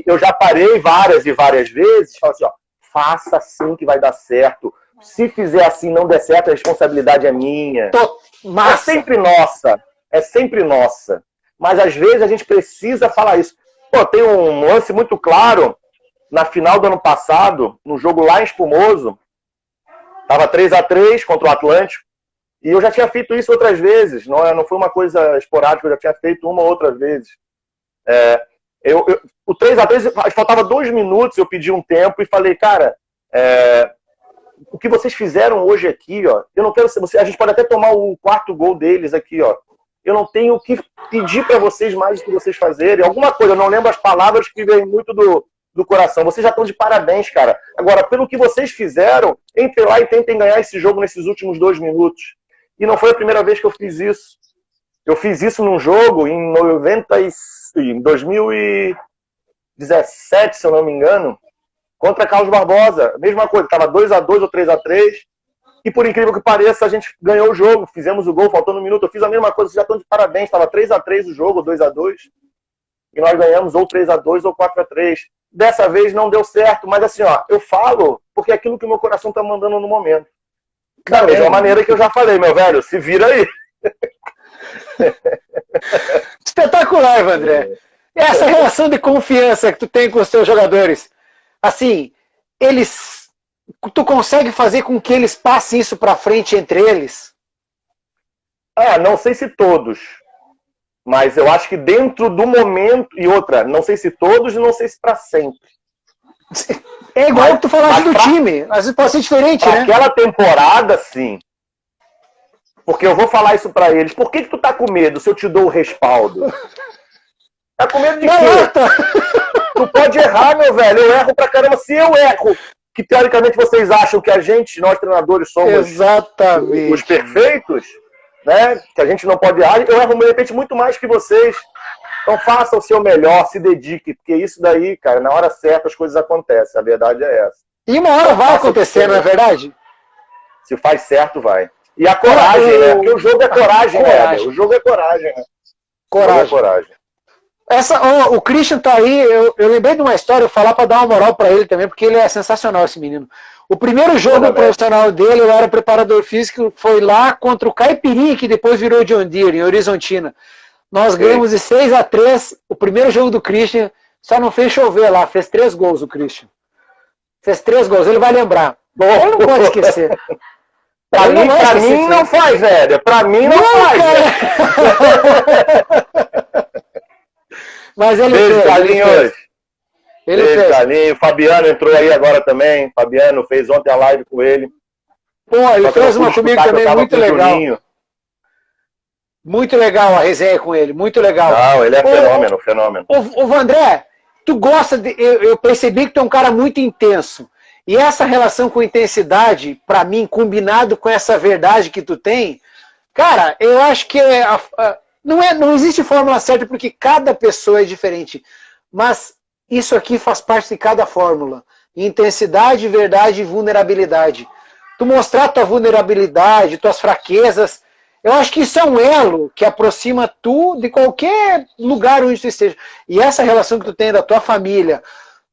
eu já parei várias e várias vezes. Falo assim, ó, faça assim que vai dar certo. Se fizer assim não der certo, a responsabilidade é minha. É sempre nossa. É sempre nossa. Mas às vezes a gente precisa falar isso. Pô, tem um lance muito claro na final do ano passado, no jogo lá em Espumoso. Tava 3-3 contra o Atlântico. E eu já tinha feito isso outras vezes. Não foi uma coisa esporádica, eu já tinha feito uma ou outra vez. O 3-3, faltava 2 minutos, eu pedi um tempo e falei, cara, o que vocês fizeram hoje aqui, ó, eu não quero ser você. A gente pode até tomar o 4º gol deles aqui, ó. Eu não tenho o que pedir para vocês mais do que vocês fazerem. Alguma coisa, eu não lembro as palavras que vêm muito do coração. Vocês já estão de parabéns, cara. Agora, pelo que vocês fizeram, entrem lá e tentem ganhar esse jogo nesses últimos 2 minutos. E não foi a primeira vez que eu fiz isso. Eu fiz isso num jogo em 2017, se eu não me engano, contra Carlos Barbosa. Mesma coisa, estava 2-2 ou 3-3. E por incrível que pareça, a gente ganhou o jogo, fizemos o gol, faltando um minuto. Eu fiz a mesma coisa, vocês já estão de parabéns. Estava 3-3 o jogo, 2-2. E nós ganhamos ou 3-2 ou 4-3. Dessa vez não deu certo, mas assim, ó, eu falo porque é aquilo que o meu coração está mandando no momento. Da mesma maneira que eu já falei, meu velho, se vira aí. Espetacular, Vandré. Essa relação de confiança que tu tem com os teus jogadores, assim, tu consegue fazer com que eles passem isso pra frente entre eles? Não sei se todos, Mas eu acho que dentro do momento, e outra, não sei se todos e não sei se para sempre. É igual que tu falaste do time, às vezes pode ser diferente, né? Aquela temporada, sim. Porque eu vou falar isso pra eles. Por que tu tá com medo se eu te dou o respaldo? Tá com medo de quê? Tu pode errar, meu velho. Eu erro pra caramba. Se eu erro, que teoricamente vocês acham que nós treinadores somos exatamente os perfeitos, né? Que a gente não pode errar, eu erro de repente muito mais que vocês. Então faça o seu melhor, se dedique, porque isso daí, cara, na hora certa as coisas acontecem. A verdade é essa. E uma hora vai acontecer, não é verdade? Se faz certo, vai. E a coragem, né? Porque o jogo é coragem, né? O jogo é coragem, né? Coragem. O Christian tá aí, eu lembrei de uma história, eu falar para dar uma moral para ele também, porque ele é sensacional, esse menino. O primeiro jogo profissional dele, eu era preparador físico, foi lá contra o Caipirinha, que depois virou John Deere, em Horizontina. Nós ganhamos de 6-3, o primeiro jogo do Christian, só não fez chover lá, fez 3 gols o Christian. Fez 3 gols, ele vai lembrar. Ele não pode esquecer. Pra mim não faz, velho. Pra mim não faz. Mas ele fez. Carlinhos. Ele fez. Carlinhos. Fabiano entrou aí agora também. Fabiano fez ontem a live com ele. Pô, ele fez uma comigo também muito legal. Juninho. Muito legal a resenha com ele, muito legal. Não, ele é fenômeno. Ô Vandré, tu gosta de... Eu percebi que tu é um cara muito intenso. E essa relação com intensidade, pra mim, combinado com essa verdade que tu tem, cara, eu acho que não existe fórmula certa, porque cada pessoa é diferente. Mas isso aqui faz parte de cada fórmula. Intensidade, verdade e vulnerabilidade. Tu mostrar tua vulnerabilidade, tuas fraquezas, eu acho que isso é um elo que aproxima tu de qualquer lugar onde tu esteja. E essa relação que tu tem da tua família,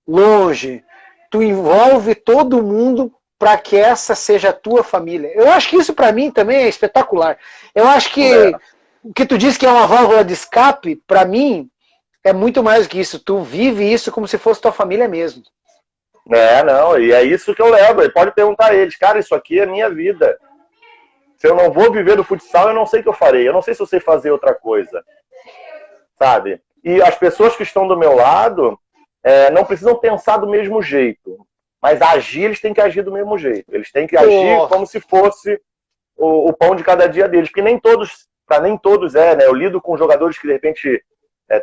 longe, tu envolve todo mundo para que essa seja a tua família. Eu acho que isso para mim também é espetacular. Eu acho que o que tu diz que é uma válvula de escape, para mim, é muito mais do que isso. Tu vive isso como se fosse tua família mesmo. Não, e é isso que eu levo. Ele pode perguntar a eles, cara, isso aqui é minha vida. Se eu não vou viver do futsal, eu não sei o que eu farei. Eu não sei se eu sei fazer outra coisa. Sabe? E as pessoas que estão do meu lado não precisam pensar do mesmo jeito. Mas agir, eles têm que agir do mesmo jeito. Eles têm que agir como se fosse o pão de cada dia deles. Porque para nem todos né? Eu lido com jogadores que, de repente,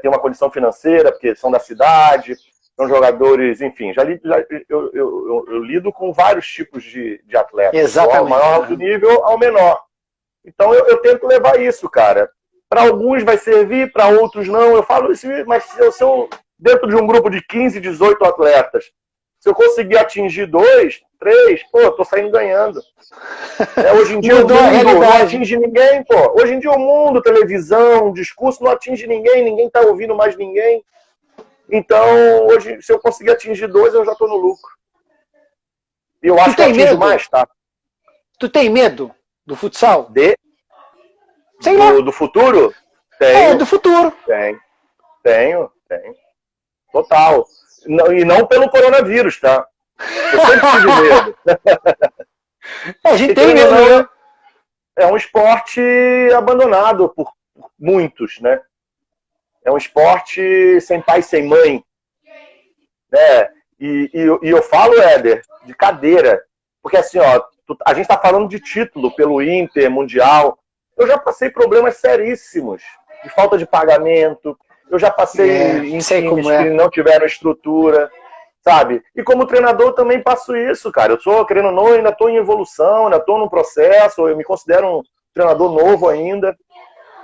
têm uma condição financeira, porque são da cidade, são jogadores, enfim. Eu lido com vários tipos de atletas. Exatamente. Do maior alto nível ao menor. Então, eu tento levar isso, cara. Para alguns vai servir, para outros não. Eu falo isso, mas se eu dentro de um grupo de 15, 18 atletas, se eu conseguir atingir 2, 3, pô, eu tô saindo ganhando. Hoje em dia o mundo não atinge ninguém, pô. Hoje em dia o mundo, televisão, discurso, não atinge ninguém tá ouvindo mais ninguém. Então, hoje, se eu conseguir atingir 2, eu já tô no lucro. E eu acho que eu atingo mais, tá? Tu tem medo do futsal? Do futuro? Tenho. Do futuro. Tenho. Total. E não pelo coronavírus, tá? Eu sempre tive medo. A gente tem medo, né? É um esporte abandonado por muitos, né? É um esporte sem pai, sem mãe. Né? E eu falo, Éder, de cadeira. Porque assim, a gente tá falando de título pelo Inter, Mundial. Eu já passei problemas seríssimos de falta de pagamento. Eu já passei em times que não tiveram estrutura, sabe? E como treinador eu também passo isso, cara. Eu sou, querendo ou não, ainda estou em evolução, ainda estou num processo, eu me considero um treinador novo ainda.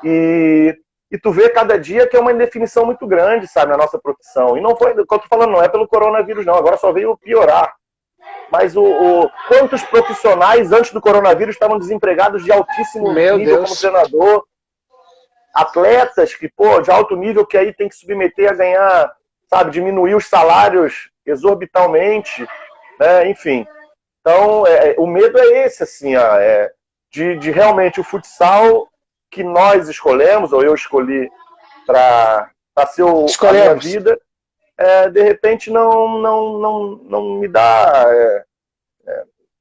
E tu vê cada dia que é uma indefinição muito grande, sabe, na nossa profissão. E não foi, o que eu tô falando, não é pelo coronavírus, não. Agora só veio piorar. Mas quantos profissionais antes do coronavírus estavam desempregados de altíssimo nível como treinador? Atletas que, de alto nível, que aí tem que submeter a ganhar, sabe, diminuir os salários exorbitalmente, né? Enfim. Então, o medo é esse, assim, de realmente o futsal que nós escolhemos, ou eu escolhi para ser a minha vida, de repente não me dá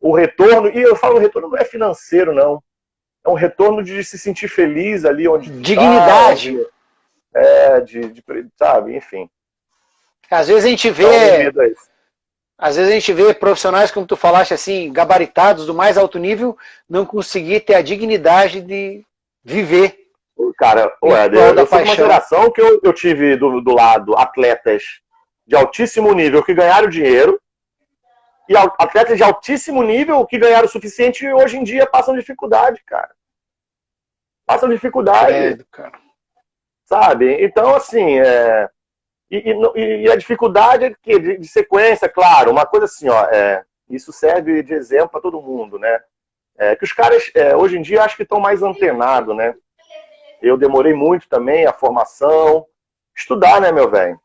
o retorno. E eu falo, o retorno não é financeiro, não. É um retorno de se sentir feliz ali onde dignidade. Tá, sabe, enfim. Às vezes a gente vê, às vezes a gente vê profissionais, como tu falaste, assim, gabaritados do mais alto nível, não conseguir ter a dignidade de viver. Cara, eu sou de uma geração que eu tive do lado atletas de altíssimo nível que ganharam dinheiro e atletas de altíssimo nível que ganharam o suficiente e hoje em dia passam dificuldade, cara. Passam dificuldade. Cara. Sabe? Então, assim, e a dificuldade de sequência, claro, uma coisa assim, ó, isso serve de exemplo para todo mundo, né? Que os caras, hoje em dia, acho que estão mais antenados, né? Eu demorei muito também, a formação, estudar, né, meu velho?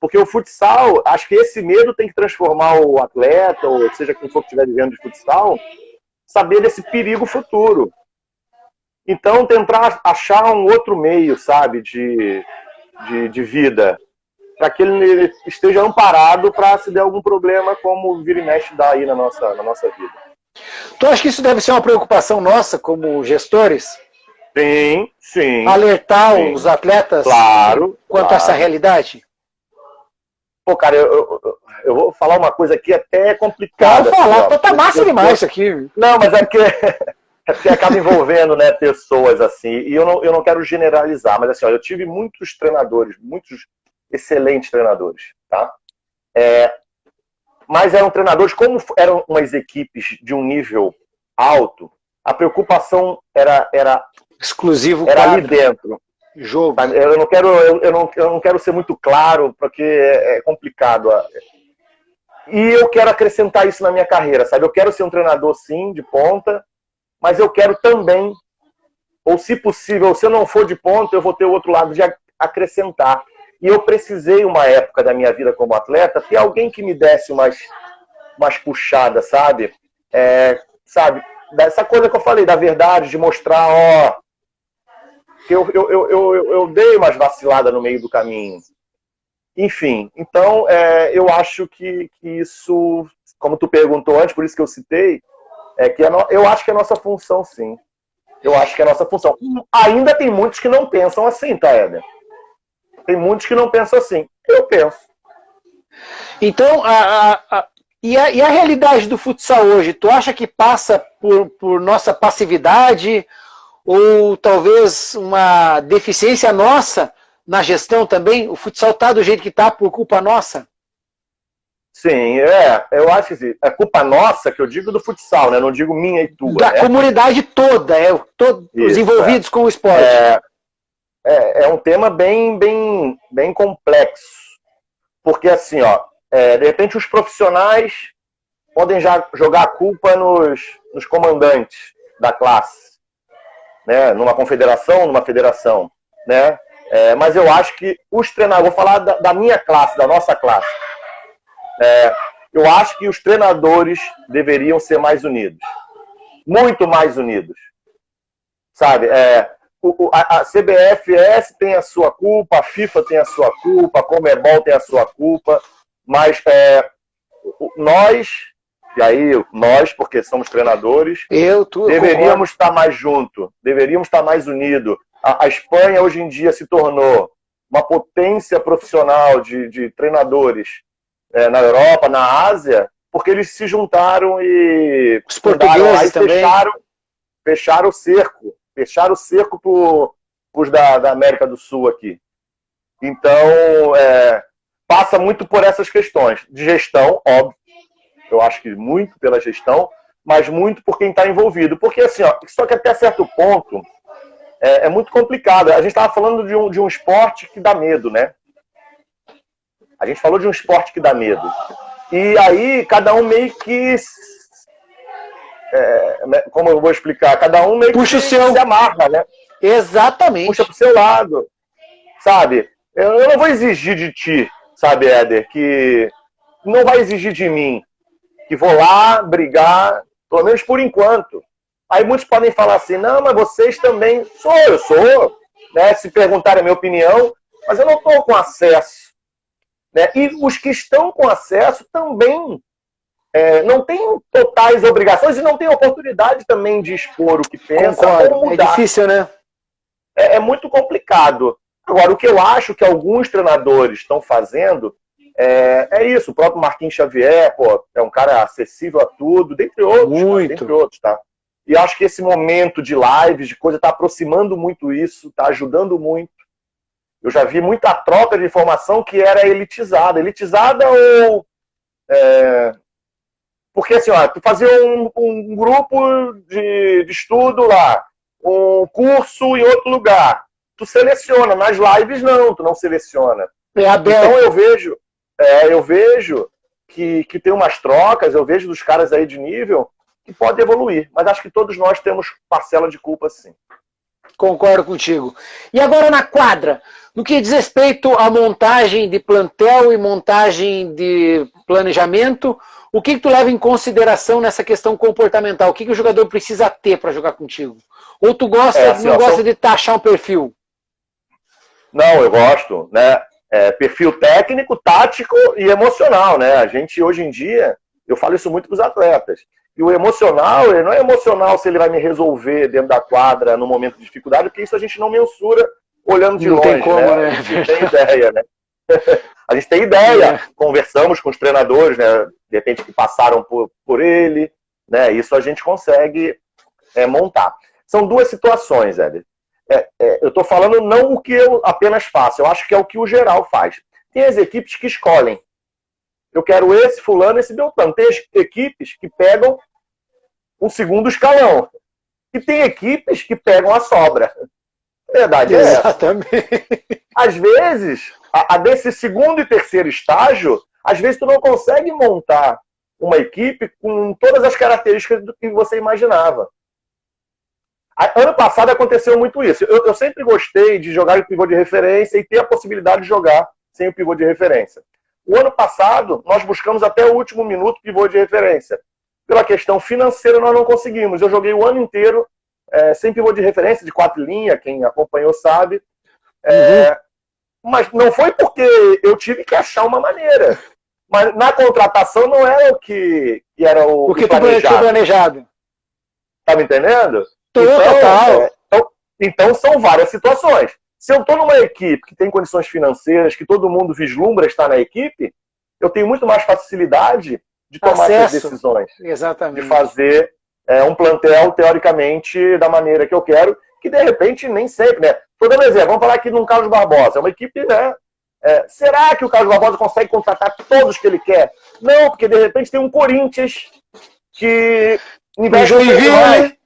Porque o futsal, acho que esse medo tem que transformar o atleta, ou seja quem for que estiver vivendo de futsal, saber desse perigo futuro. Então, tentar achar um outro meio, sabe, de vida, para que ele esteja amparado para se der algum problema, como vira e mexe dá aí na nossa vida. Tu acha que isso deve ser uma preocupação nossa, como gestores? Sim. Alertar sim. os atletas quanto a essa realidade? Pô, cara, eu vou falar uma coisa aqui até complicada. Pode falar, assim, tá massa demais isso aqui. Não, mas é porque acaba envolvendo, né, pessoas assim, e eu não quero generalizar, mas assim, ó, eu tive muitos treinadores, muitos excelentes treinadores, tá? Mas eram treinadores, como eram umas equipes de um nível alto, a preocupação era exclusivo, era ali dentro. Jogo. Eu não quero ser muito claro, porque é complicado. E eu quero acrescentar isso na minha carreira, sabe? Eu quero ser um treinador, sim, de ponta, mas eu quero também, ou se possível, se eu não for de ponta, eu vou ter o outro lado de acrescentar. E eu precisei, uma época da minha vida como atleta, ter alguém que me desse umas puxadas, sabe? Sabe? Dessa coisa que eu falei, da verdade, de mostrar, ó, que eu dei umas vaciladas no meio do caminho. Enfim, então eu acho que isso, como tu perguntou antes, por isso que eu citei, eu acho que é a nossa função, sim. Eu acho que é a nossa função. Ainda tem muitos que não pensam assim, tá, Éder? Tem muitos que não pensam assim. Eu penso. Então, e a realidade do futsal hoje? Tu acha que passa por nossa passividade ou talvez uma deficiência nossa na gestão também? O futsal está do jeito que está por culpa nossa? Sim, eu acho que é culpa nossa, que eu digo do futsal, né? Não digo minha e tua. Da comunidade toda, todos os envolvidos com o esporte. É um tema bem complexo. Porque assim, ó, de repente os profissionais podem já jogar a culpa nos comandantes da classe, né? Numa confederação, numa federação, né? Mas eu acho que os treinadores, vou falar da minha classe, da nossa classe, eu acho que os treinadores deveriam ser mais unidos. Muito mais unidos. Sabe? A CBFS tem a sua culpa, a FIFA tem a sua culpa, a Conmebol tem a sua culpa, mas nós, e aí nós, porque somos treinadores, deveríamos estar mais juntos, deveríamos estar mais unidos. A Espanha hoje em dia se tornou uma potência profissional de treinadores na Europa, na Ásia, porque eles se juntaram e os portugueses também fecharam o cerco. Fecharam o cerco para os da América do Sul aqui. Então, passa muito por essas questões. De gestão, óbvio. Eu acho que muito pela gestão, mas muito por quem está envolvido. Porque, assim, ó, só que até certo ponto é muito complicado. A gente estava falando de um esporte que dá medo, né? A gente falou de um esporte que dá medo. E aí, cada um meio que... como eu vou explicar? Cada um meio puxa que o seu... se amarra, né? Exatamente. Puxa pro seu lado, sabe? Eu não vou exigir de ti, sabe, Éder, que não vai exigir de mim, que vou lá brigar, pelo menos por enquanto. Aí muitos podem falar assim, não, mas vocês também... Eu sou, né? Se perguntarem a minha opinião, mas eu não estou com acesso. Né? E os que estão com acesso também não têm totais obrigações e não têm oportunidade também de expor o que pensa ou mudar. É difícil, né? É muito complicado. Agora, o que eu acho que alguns treinadores estão fazendo é isso. O próprio Marquinhos Xavier, pô, é um cara acessível a tudo, dentre outros. Muito. Cara, dentre outros, tá? E acho que esse momento de lives, de coisa, está aproximando muito isso, está ajudando muito. Eu já vi muita troca de informação que era elitizada. Elitizada ou... Porque assim, ó, tu fazia um grupo de estudo lá, um curso em outro lugar. Tu seleciona. Nas lives, não, tu não seleciona. Então eu vejo que tem umas trocas, eu vejo dos caras aí de nível que pode evoluir. Mas acho que todos nós temos parcela de culpa, sim. Concordo contigo. E agora na quadra, no que diz respeito à montagem de plantel e montagem de planejamento, o que tu leva em consideração nessa questão comportamental? O que o jogador precisa ter para jogar contigo? Ou tu gosta, não gosta de taxar um perfil? Não, eu gosto, né? Perfil técnico, tático e emocional, né? A gente, hoje em dia, eu falo isso muito para os atletas. E o emocional, ele não é emocional se ele vai me resolver dentro da quadra no momento de dificuldade, porque isso a gente não mensura olhando de longe, tem como, né? A gente tem ideia, né? A gente tem ideia, conversamos com os treinadores, né? De repente que passaram por ele, né? Isso a gente consegue montar. São duas situações, Éder. Eu estou falando não o que eu apenas faço, eu acho que é o que o geral faz. Tem as equipes que escolhem. Eu quero esse fulano, esse Beltrano. Tem as equipes que pegam um segundo escalão. E tem equipes que pegam a sobra. A verdade é essa. Exatamente. Às vezes, desse segundo e terceiro estágio, às vezes tu não consegue montar uma equipe com todas as características do que você imaginava. Ano passado aconteceu muito isso. Eu sempre gostei de jogar em pivô de referência e ter a possibilidade de jogar sem o pivô de referência. O ano passado, nós buscamos até o último minuto pivô de referência. Pela questão financeira, nós não conseguimos. Eu joguei o ano inteiro sem pivô de referência, de 4 linhas, quem acompanhou sabe. Mas não foi porque eu tive que achar uma maneira. Mas na contratação não era o que era o que planejado. Tá me entendendo? Então são várias situações. Se eu estou numa equipe que tem condições financeiras, que todo mundo vislumbra estar na equipe, eu tenho muito mais facilidade de tomar essas decisões. Exatamente. De fazer um plantel, teoricamente, da maneira que eu quero, que de repente nem sempre, né? Estou dando exemplo, vamos falar aqui de um Carlos Barbosa. É uma equipe, né? Será que o Carlos Barbosa consegue contratar todos que ele quer? Não, porque de repente tem um Corinthians que investe muito mais.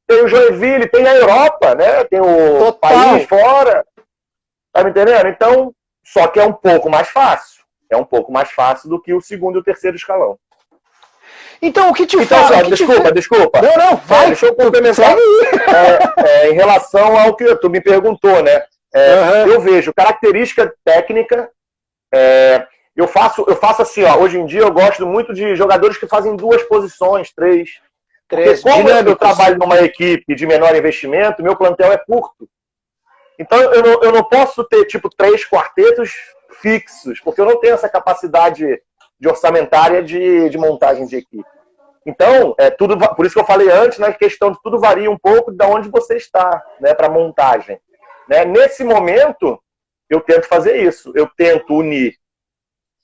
Tem o Joinville, tem a Europa, né? Tem o país fora. Tá me entendendo? Então, só que é um pouco mais fácil. É um pouco mais fácil do que o segundo e o terceiro escalão. Então, o que te fala... Desculpa. Não, vai. Deixa eu complementar. Em relação ao que tu me perguntou, né? Eu vejo característica técnica. Eu faço assim, ó. Hoje em dia eu gosto muito de jogadores que fazem 2 posições, 3. Porque como eu trabalho numa equipe de menor investimento, meu plantel é curto. Então eu não posso ter tipo 3 quartetos fixos, porque eu não tenho essa capacidade de orçamentária de montagem de equipe. Então, tudo, por isso que eu falei antes, na questão de tudo varia um pouco de onde você está, né, para montagem. Né? Nesse momento, eu tento fazer isso. Eu tento unir,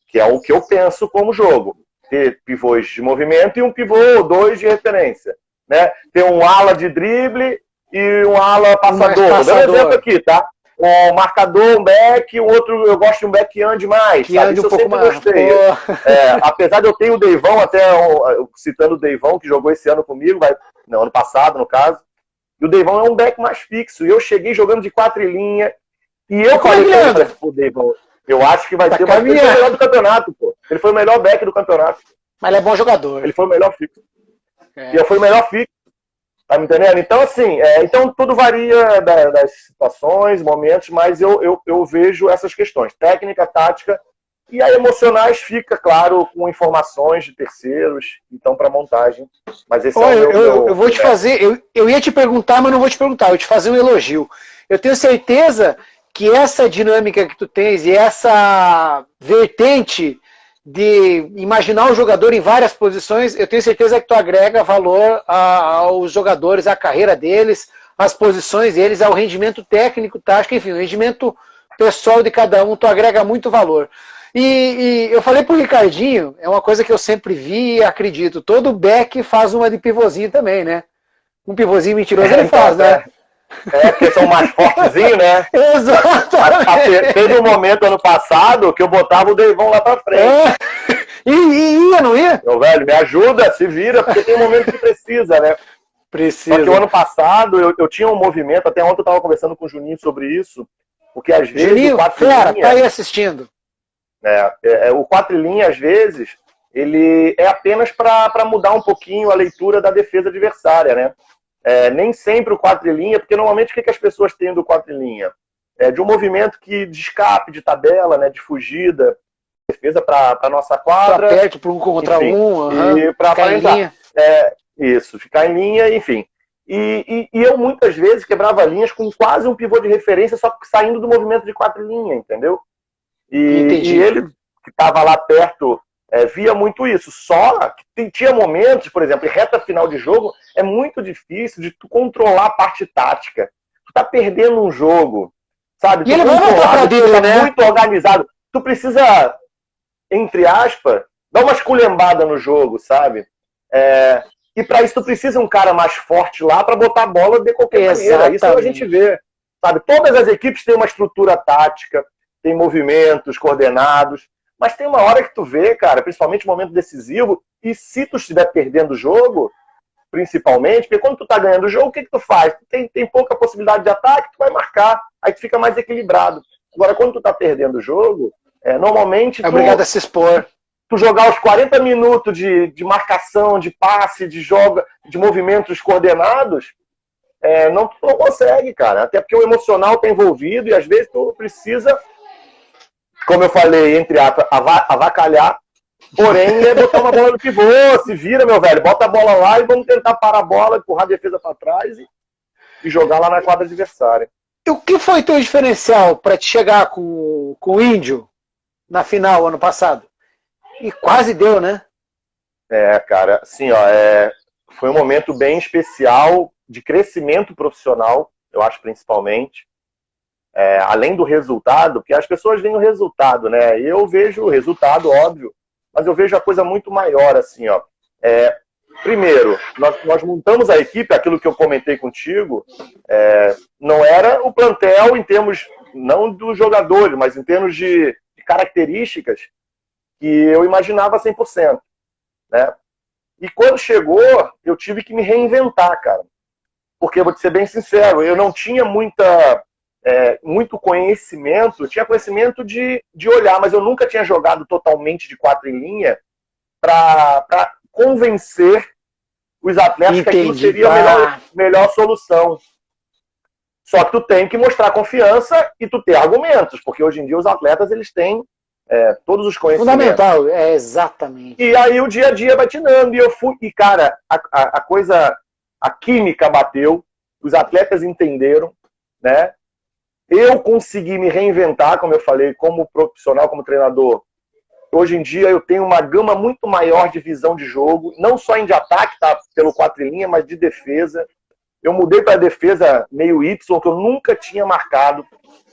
que é o que eu penso como jogo. Ter pivôs de movimento e um pivô ou 2 de referência. Né? Ter um ala de drible e um ala passador. Vou dar um exemplo aqui, tá? Um marcador, um back, um outro, eu gosto de um back que ande mais. Que ande um pouco mais. Gostei. Apesar de eu ter o Deivão, até citando o Deivão, que jogou esse ano comigo, ano passado, no caso. E o Deivão é um back mais fixo. E eu cheguei jogando de 4 linhas. E eu falei pro Deivão, eu acho que vai ser o melhor do campeonato, pô. Ele foi o melhor back do campeonato. Mas ele é bom jogador. Ele foi o melhor fixo. E eu fui o melhor fixo. Tá me entendendo? Então, assim, então tudo varia das situações, momentos, mas eu vejo essas questões. Técnica, tática e a emocionais fica, claro, com informações de terceiros, então, para montagem. Mas esse eu vou te fazer, eu ia te perguntar, mas não vou te perguntar, eu vou te fazer um elogio. Eu tenho certeza que essa dinâmica que tu tens e essa vertente de imaginar o jogador em várias posições, eu tenho certeza que tu agrega valor aos jogadores, à carreira deles, às posições deles, ao rendimento técnico, tático, enfim, o rendimento pessoal de cada um, tu agrega muito valor. E eu falei pro Ricardinho, é uma coisa que eu sempre vi e acredito, todo back faz uma de pivôzinho também, né? Um pivôzinho mentiroso ele faz, né? Porque são mais fortezinhos, né? Exatamente. Teve um momento ano passado que eu botava o Deivão lá pra frente. E ia, não ia? Meu velho, me ajuda, se vira, porque tem um momento que precisa, né? Precisa. Só que o ano passado eu tinha um movimento, até ontem eu estava conversando com o Juninho sobre isso, porque às vezes Juninho, o quatro fera, linha, tá aí assistindo. O 4 linha, às vezes, ele é apenas para mudar um pouquinho a leitura da defesa adversária, né? Nem sempre o 4 linha, porque normalmente o que as pessoas têm do 4 linha? De um movimento de escape, de tabela, né? De fugida, defesa para nossa quadra. Pra perto, para um contra enfim, um. E para aparentar. Isso, ficar em linha, enfim. E eu muitas vezes quebrava linhas com quase um pivô de referência, só saindo do movimento de 4 linha, entendeu? E ele, que estava lá perto, via muito isso. Só que tinha momentos, por exemplo, em reta final de jogo, é muito difícil de tu controlar a parte tática. Tu tá perdendo um jogo, sabe? E ele vai voltar pra dele, né? Muito organizado. Tu precisa, entre aspas, dar uma esculhambada no jogo, sabe? E para isso tu precisa um cara mais forte lá para botar a bola de qualquer maneira. Isso a gente vê, sabe? Todas as equipes têm uma estrutura tática, tem movimentos coordenados, mas tem uma hora que tu vê, cara, principalmente no momento decisivo, e se tu estiver perdendo o jogo, principalmente, porque quando tu tá ganhando o jogo, o que tu faz? Tu tem pouca possibilidade de ataque, tu vai marcar, aí tu fica mais equilibrado. Agora, quando tu tá perdendo o jogo, normalmente... É obrigado a se expor. Tu jogar os 40 minutos de marcação, de passe, de jogo, de movimentos coordenados, tu não consegue, cara. Até porque o emocional tá envolvido e às vezes tu precisa, como eu falei, entre aspas, avacalhar, porém botar uma bola no pivô, se vira, meu velho, bota a bola lá e vamos tentar parar a bola, empurrar a defesa para trás e jogar lá na quadra adversária. E o que foi teu diferencial para te chegar com o Índio na final ano passado? E quase deu, né? Cara, assim, foi um momento bem especial de crescimento profissional, eu acho, principalmente. Além do resultado, porque as pessoas veem o resultado, né? E eu vejo o resultado, óbvio, mas eu vejo a coisa muito maior, assim, ó. Primeiro, nós montamos a equipe, aquilo que eu comentei contigo, não era o plantel em termos, não dos jogadores, mas em termos de características que eu imaginava 100%, né? E quando chegou, eu tive que me reinventar, cara. Porque, vou te ser bem sincero, eu não tinha muito conhecimento, eu tinha conhecimento de olhar, mas eu nunca tinha jogado totalmente de 4 em linha para convencer os atletas que aquilo seria a melhor solução. Só que tu tem que mostrar confiança e tu ter argumentos, porque hoje em dia os atletas eles têm todos os conhecimentos. Fundamental, exatamente. E aí o dia a dia vai te dando. E eu fui. E, cara, a química bateu, os atletas entenderam, né? Eu consegui me reinventar, como eu falei, como profissional, como treinador. Hoje em dia eu tenho uma gama muito maior de visão de jogo, não só de ataque, tá? Pelo 4 em linha, mas de defesa. Eu mudei para a defesa meio Y, que eu nunca tinha marcado.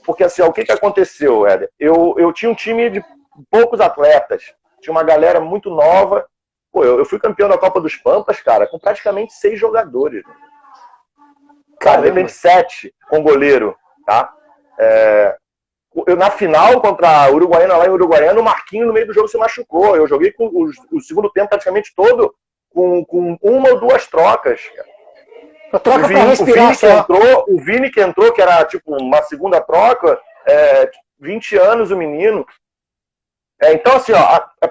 Porque assim, o que aconteceu, Éder? Eu tinha um time de poucos atletas, tinha uma galera muito nova. Pô, eu fui campeão da Copa dos Pampas, cara, com praticamente 6 jogadores. Cara, de repente 7 com goleiro, tá? Na final contra a Uruguaiana, lá em Uruguaiana, o Marquinhos no meio do jogo se machucou. Eu joguei com o segundo tempo praticamente todo com uma ou 2 trocas, cara. O Vini que entrou, que era tipo uma segunda troca, 20 anos o menino. Então, assim,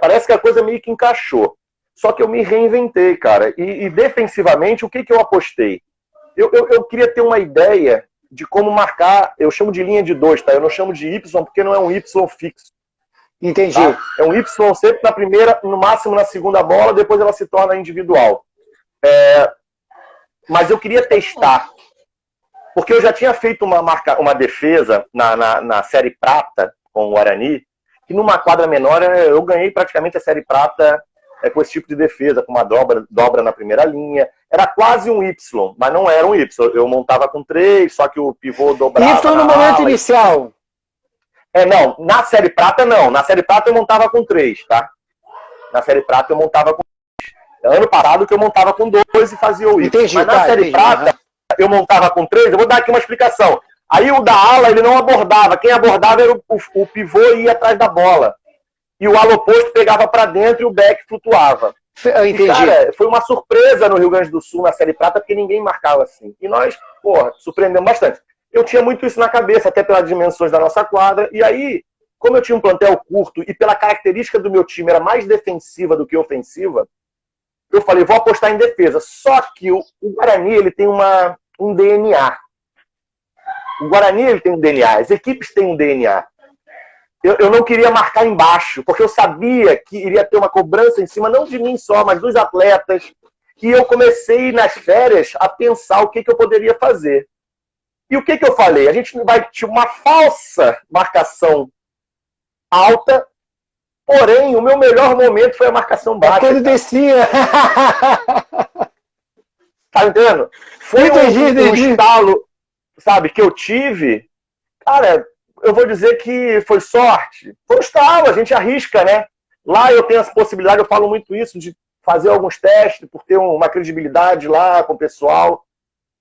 parece que a coisa meio que encaixou. Só que eu me reinventei, cara. E defensivamente, o que eu apostei? Eu queria ter uma ideia de como marcar. Eu chamo de linha de 2, tá? Eu não chamo de Y, porque não é um Y fixo. Entendi. Tá? É um Y sempre na primeira, no máximo na segunda bola, depois ela se torna individual. Mas eu queria testar, porque eu já tinha feito uma defesa na Série Prata com o Guarani, que numa quadra menor eu ganhei praticamente a Série Prata com esse tipo de defesa, com uma dobra na primeira linha. Era quase um Y, mas não era um Y. Eu montava com 3, só que o pivô dobrava. Y no momento inicial. Não, na Série Prata não. Na Série Prata eu montava com 3, tá? Na Série Prata eu montava com 3. Ano passado que eu montava com 2 e fazia o Y. Entendi, mas na Série Prata eu montava com 3, eu vou dar aqui uma explicação. Aí o da ala ele não abordava. Quem abordava era o pivô e ia atrás da bola. E o ala oposto pegava para dentro e o back flutuava. Entendi. E, cara, foi uma surpresa no Rio Grande do Sul, na Série Prata, porque ninguém marcava assim. E nós, surpreendemos bastante. Eu tinha muito isso na cabeça, até pelas dimensões da nossa quadra. E aí, como eu tinha um plantel curto e pela característica do meu time era mais defensiva do que ofensiva, eu falei, vou apostar em defesa. Só que o Guarani, ele tem um DNA. O Guarani, ele tem um DNA. As equipes têm um DNA. Eu não queria marcar embaixo, porque eu sabia que iria ter uma cobrança em cima, não de mim só, mas dos atletas. E eu comecei, nas férias, a pensar o que eu poderia fazer. E o que eu falei? A gente vai ter uma falsa marcação alta, porém, o meu melhor momento foi a marcação baixa. Quando descia. Tá entendendo? Foi um estalo, sabe, que eu tive. Cara, eu vou dizer que foi sorte. Foi um estalo, a gente arrisca, né? Lá eu tenho essa possibilidade, eu falo muito isso, de fazer alguns testes, por ter uma credibilidade lá com o pessoal.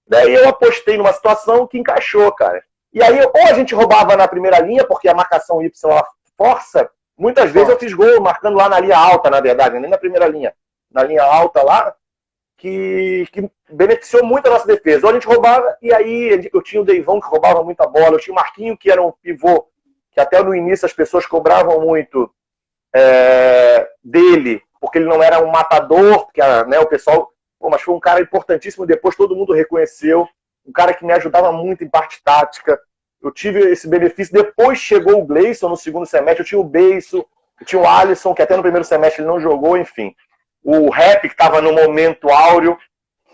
Daí eu apostei numa situação que encaixou, cara. E aí, ou a gente roubava na primeira linha, porque a marcação Y ela força. Muitas vezes eu fiz gol marcando lá na linha alta, na verdade, nem na primeira linha. Na linha alta lá, que beneficiou muito a nossa defesa. Ou a gente roubava, e aí eu tinha o Deivão, que roubava muita bola. Eu tinha o Marquinho, que era um pivô, que até no início as pessoas cobravam muito dele, porque ele não era um matador, porque né, o pessoal... mas foi um cara importantíssimo, depois todo mundo reconheceu, um cara que me ajudava muito em parte tática. Eu tive esse benefício, depois chegou o Gleison no segundo semestre, eu tinha o Beiso, eu tinha o Alisson, que até no primeiro semestre ele não jogou, enfim. O Rap, que estava no momento áureo,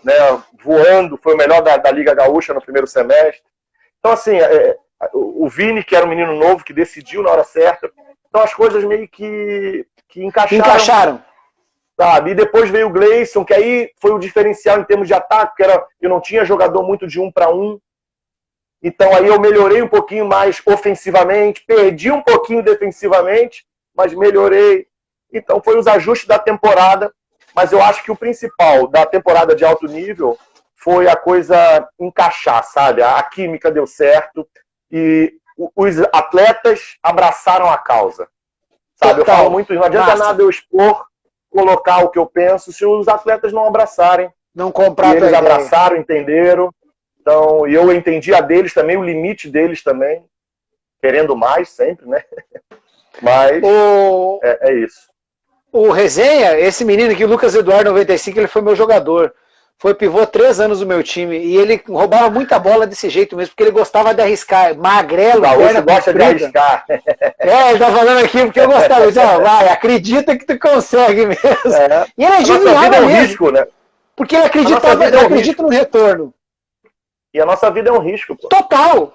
né, voando, foi o melhor da Liga Gaúcha no primeiro semestre. Então, assim, o Vini, que era um menino novo, que decidiu na hora certa. Então, as coisas meio que encaixaram. Sabe? E depois veio o Gleison, que aí foi o diferencial em termos de ataque, porque eu não tinha jogador muito de 1 para 1. Então aí eu melhorei um pouquinho mais ofensivamente, perdi um pouquinho defensivamente, mas melhorei. Então foi os ajustes da temporada, mas eu acho que o principal da temporada de alto nível foi a coisa encaixar, sabe? A química deu certo e os atletas abraçaram a causa. Sabe? Eu falo muito isso, não adianta nada eu expor, colocar o que eu penso, se os atletas não abraçarem. Não comprar. Eles abraçaram, entenderam. Então, e eu entendi a deles também, o limite deles também. Querendo mais sempre, né? Mas é isso. O Resenha, esse menino aqui, o Lucas Eduardo 95, ele foi meu jogador. Foi pivô 3 anos do meu time. E ele roubava muita bola desse jeito mesmo, porque ele gostava de arriscar. Magrelo, perna gosta de arriscar. Ele tá falando aqui porque eu gostava. Eu disse, vai, acredita que tu consegue mesmo. E ele adivinhava mesmo. Risco, né? Porque ele acredita no retorno. E a nossa vida é um risco, pô. Total.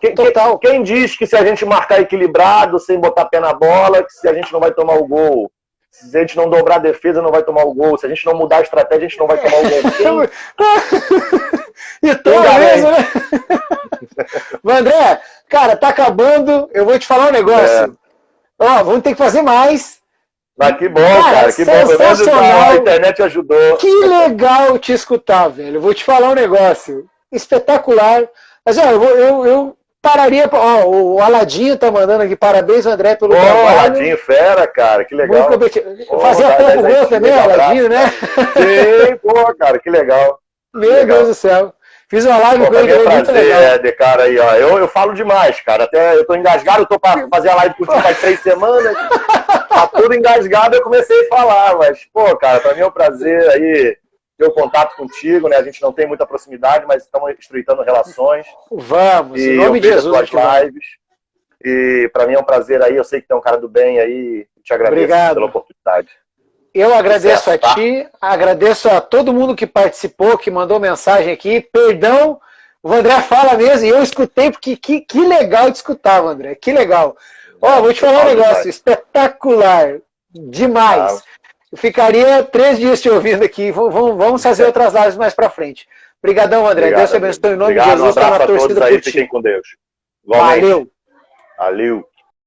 Quem diz que se a gente marcar equilibrado, sem botar pé na bola, que se a gente não vai tomar o gol? Se a gente não dobrar a defesa, não vai tomar o gol. Se a gente não mudar a estratégia, a gente não vai tomar o gol. Então é mesmo, né? Mas, André, cara, tá acabando. Eu vou te falar um negócio. Vamos ter que fazer mais. Mas que bom, cara. Que bom. Pelo menos a internet ajudou. Que legal te escutar, velho. Eu vou te falar um negócio. Espetacular. Mas eu pararia. O Aladinho tá mandando aqui parabéns, André, pelo trabalho. Aladinho, fera, cara, que legal. Fazia pouco gol também, Aladinho, né? Sim, pô, cara, que legal. Meu Deus do céu. Fiz uma live com ele, muito legal. De cara aí, ó. Eu falo demais, cara. Até eu tô engasgado, eu tô pra fazer a live contigo faz 3 semanas. Tá tudo engasgado, eu comecei a falar, mas, pô, cara, pra mim é um prazer aí ter o contato contigo, né? A gente não tem muita proximidade, mas estamos estreitando relações. Vamos, em nome de Jesus. Lives. E para mim é um prazer aí, eu sei que tem um cara do bem aí, te agradeço pela oportunidade. Eu agradeço a ti, agradeço a todo mundo que participou, que mandou mensagem aqui. Perdão, o André fala mesmo, e eu escutei, porque que legal de escutar, André, que legal. Vou te falar um negócio, espetacular, demais. Eu ficaria 3 dias te ouvindo aqui. Vamos fazer outras lives mais pra frente. Obrigadão, André. Obrigado, Deus te abençoe em nome de Jesus. Um abraço a todos aí. Fiquem com Deus. Valeu. Valeu.